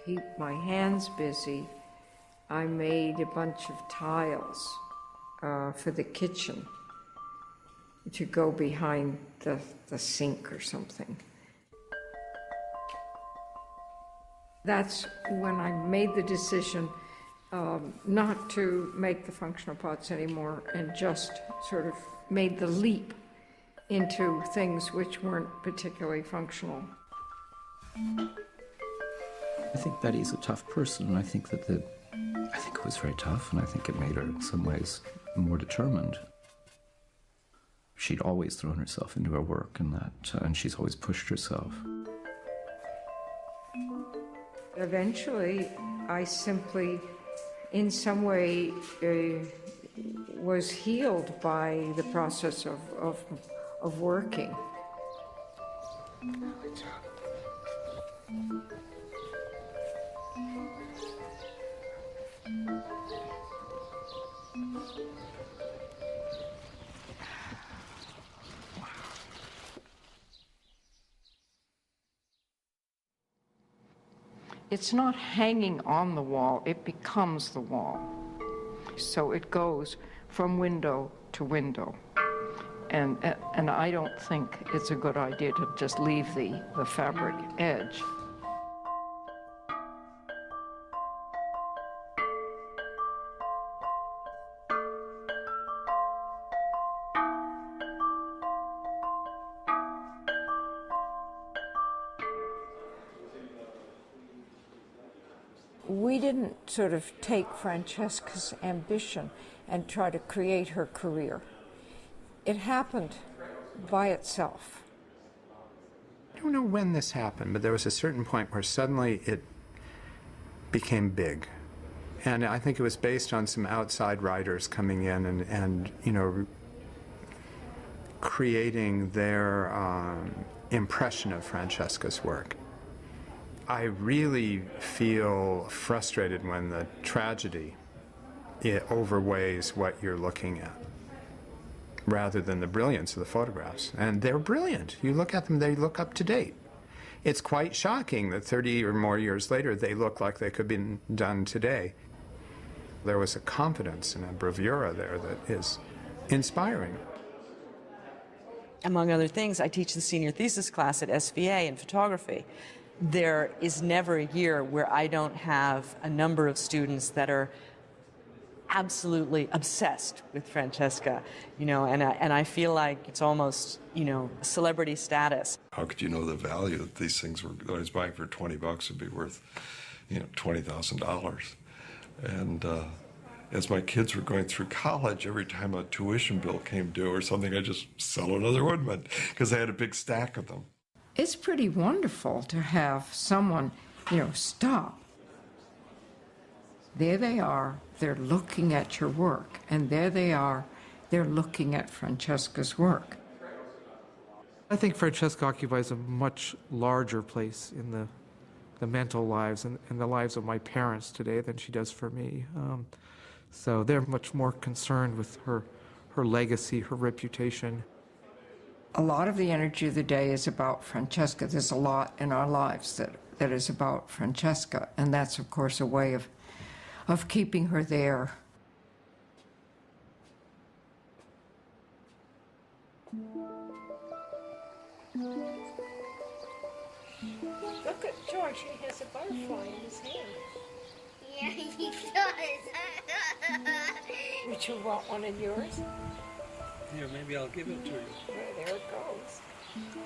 keep my hands busy. I made a bunch of tiles for the kitchen to go behind the sink or something. That's when I made the decision not to make the functional pots anymore and just sort of made the leap into things which weren't particularly functional. I think Betty's a tough person, and I think that I think it was very tough, and I think it made her in some ways more determined. She'd always thrown herself into her work, and she's always pushed herself. Eventually, I simply, in some way, was healed by the process of working. It's not hanging on the wall, it becomes the wall. So it goes from window to window. And I don't think it's a good idea to just leave the fabric edge. We didn't sort of take Francesca's ambition and try to create her career. It happened by itself. I don't know when this happened, but there was a certain point where suddenly it became big. And I think it was based on some outside writers coming in and you know, creating their impression of Francesca's work. I really feel frustrated when the tragedy overweighs what you're looking at, rather than the brilliance of the photographs. And they're brilliant. You look at them, they look up to date. It's quite shocking that 30 or more years later, they look like they could be done today. There was a confidence and a bravura there that is inspiring. Among other things, I teach the senior thesis class at SVA in photography. There is never a year where I don't have a number of students that are absolutely obsessed with Francesca, you know, and I feel like it's almost, you know, celebrity status. How could you know the value that these things were, that I was buying for $20 would be worth, you know, $20,000. And as my kids were going through college, every time a tuition bill came due or something, I'd just sell another Woodman because I had a big stack of them. It's pretty wonderful to have someone, you know, stop. There they are, they're looking at your work, and there they are, they're looking at Francesca's work. I think Francesca occupies a much larger place in the mental lives and the lives of my parents today than she does for me. So they're much more concerned with her legacy, her reputation. A lot of the energy of the day is about Francesca. There's a lot in our lives that is about Francesca, and that's, of course, a way of keeping her there. Look at George, he has a butterfly in his hand. Yeah, he does. Would you want one in yours? Here, maybe I'll give it to you. Well, there it goes.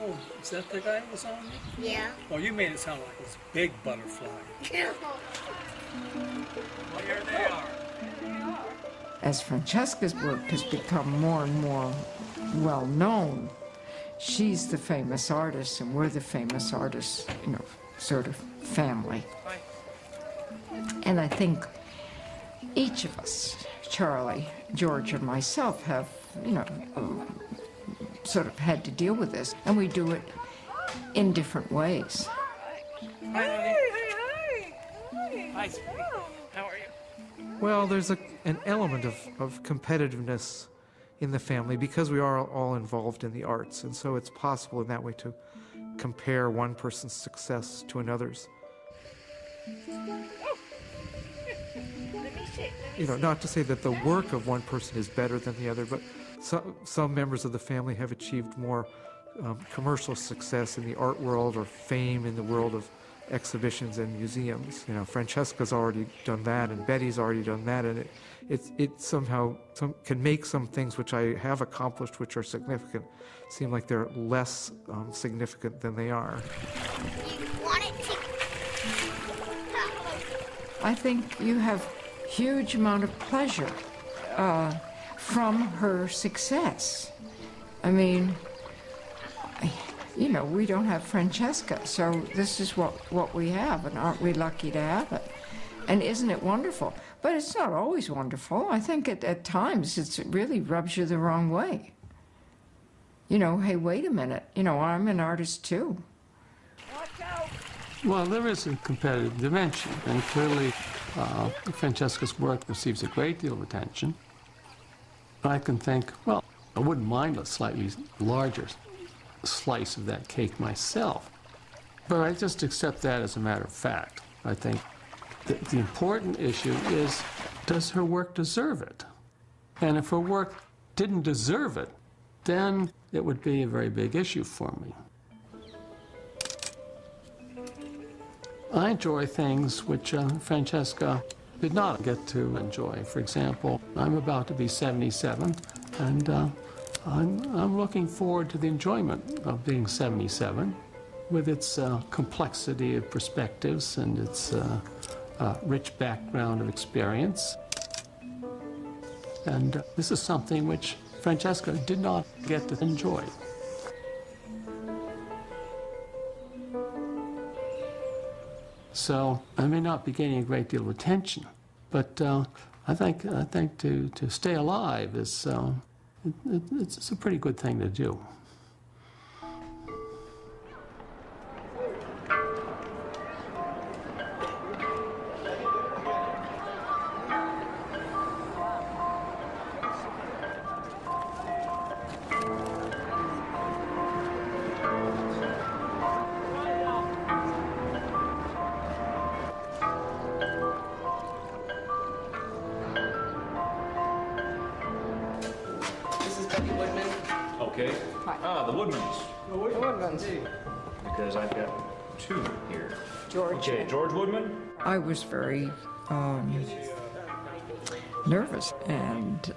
Oh, is that the guy that was on you? Yeah. Oh, you made it sound like this big butterfly. Well, here they are. As Francesca's work has become more and more well known, she's the famous artist and we're the famous artists, you know, sort of family. And I think each of us, Charlie, George, and myself, have, you know, sort of had to deal with this, and we do it in different ways. Hi, sweetie. How are you? Well, there's an element of competitiveness in the family because we are all involved in the arts, and so it's possible in that way to compare one person's success to another's. You know, not to say that the work of one person is better than the other, but some members of the family have achieved more commercial success in the art world or fame in the world of exhibitions and museums. You know, Francesca's already done that, and Betty's already done that, and it somehow can make some things which I have accomplished, which are significant, seem like they're less significant than they are. You want it to... I think you have huge amount of pleasure from her success. I mean, you know, we don't have Francesca, so this is what we have, and aren't we lucky to have it? And isn't it wonderful? But it's not always wonderful. I think at times it really rubs you the wrong way. You know, hey, wait a minute, you know, I'm an artist too. Well, there is a competitive dimension, and clearly Francesca's work receives a great deal of attention. I can think, well, I wouldn't mind a slightly larger slice of that cake myself, but I just accept that as a matter of fact. I think that the important issue is, does her work deserve it? And if her work didn't deserve it, then it would be a very big issue for me. I enjoy things which Francesca did not get to enjoy. For example, I'm about to be 77, and I'm looking forward to the enjoyment of being 77, with its complexity of perspectives and its rich background of experience. And this is something which Francesca did not get to enjoy. So I may not be gaining a great deal of attention, but I think to stay alive is it's a pretty good thing to do. Woodman. Okay. Hi. Ah, the Woodmans. The Woodmans. Because I've got two here. George. Okay, George Woodman. I was very nervous and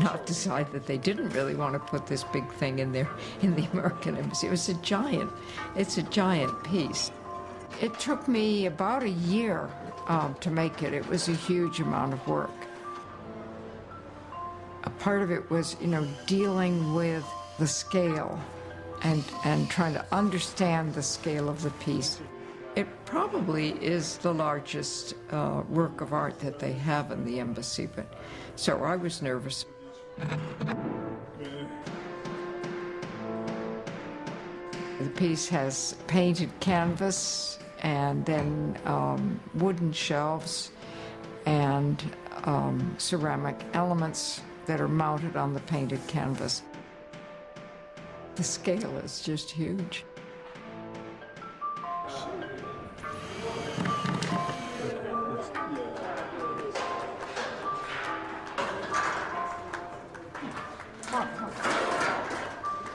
not decide that they didn't really want to put this big thing in there in the American Embassy. It's a giant piece. It took me about a year to make it. It was a huge amount of work. A part of it was, dealing with the scale and trying to understand the scale of the piece. It probably is the largest work of art that they have in the embassy, but so I was nervous. The piece has painted canvas and then wooden shelves and ceramic elements that are mounted on the painted canvas. The scale is just huge.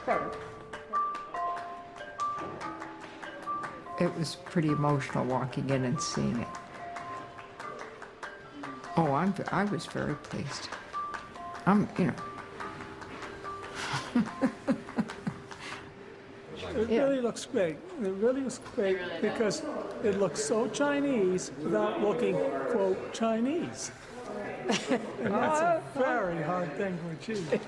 Better. It was pretty emotional walking in and seeing it. Oh, I was very pleased. It really looks great. It really looks great because it looks so Chinese without looking, quote, Chinese. And that's a very hard thing to achieve.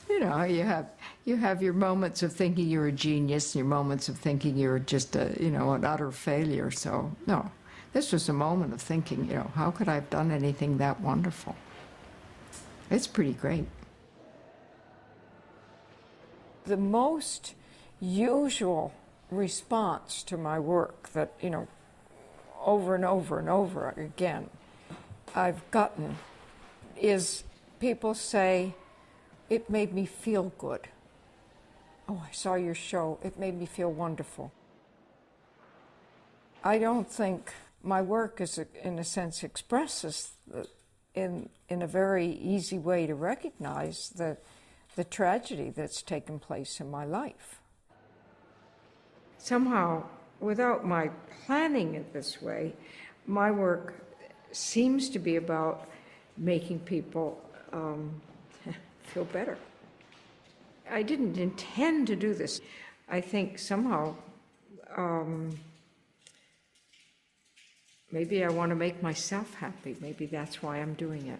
You know, you have your moments of thinking you're a genius, your moments of thinking you're just an utter failure. So, no, this was a moment of thinking, how could I have done anything that wonderful? It's pretty great. The most usual response to my work that, over and over and over again I've gotten is people say, it made me feel good. Oh, I saw your show. It made me feel wonderful. I don't think my work in a sense, expresses in a very easy way to recognize the tragedy that's taken place in my life. Somehow, without my planning it this way, my work seems to be about making people feel better. I didn't intend to do this. I think somehow, maybe I want to make myself happy. Maybe that's why I'm doing it.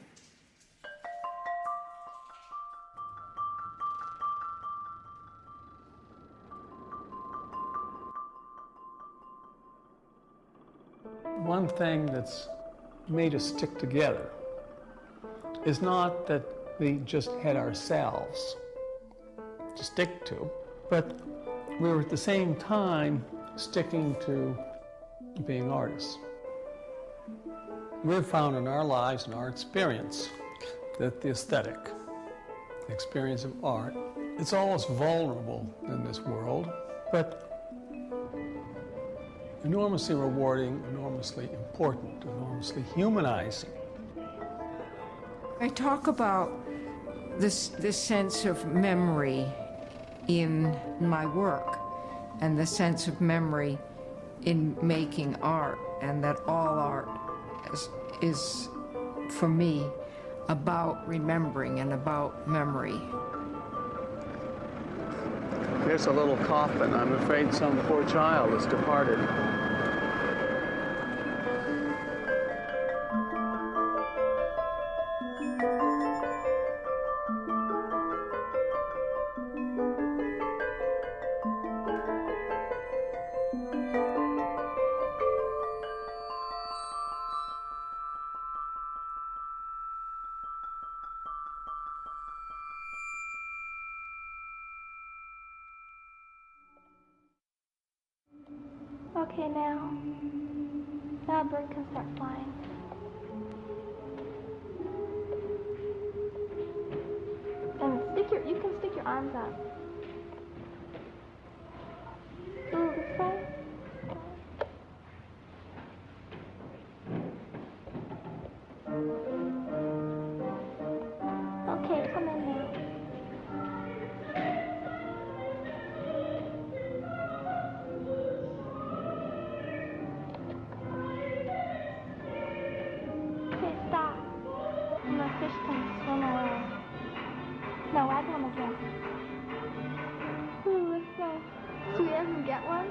One thing that's made us stick together is not that we just had ourselves to stick to, but we were at the same time sticking to being artists. We've found in our lives and our experience that the aesthetic, the experience of art, it's always vulnerable in this world, but enormously rewarding, enormously important, enormously humanizing. I talk about this sense of memory in my work and the sense of memory in making art, and that all art is for me, about remembering and about memory. Here's a little coffin. I'm afraid some poor child has departed. Okay, now a bird can start flying. And you can stick your arms out. Ooh, this way. Okay, come in now. Okay, stop. And the fish can swim away. No, wag them again. Ooh, let's go. Should we have him get one?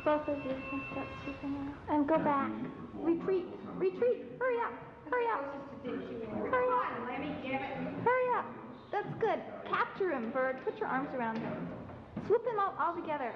Both of you can start sweeping around. And go back. Retreat. Retreat. Hurry up. Hurry up. Hurry up. Hurry up. That's good. Capture him, bird. Put your arms around him. Swoop him up all together.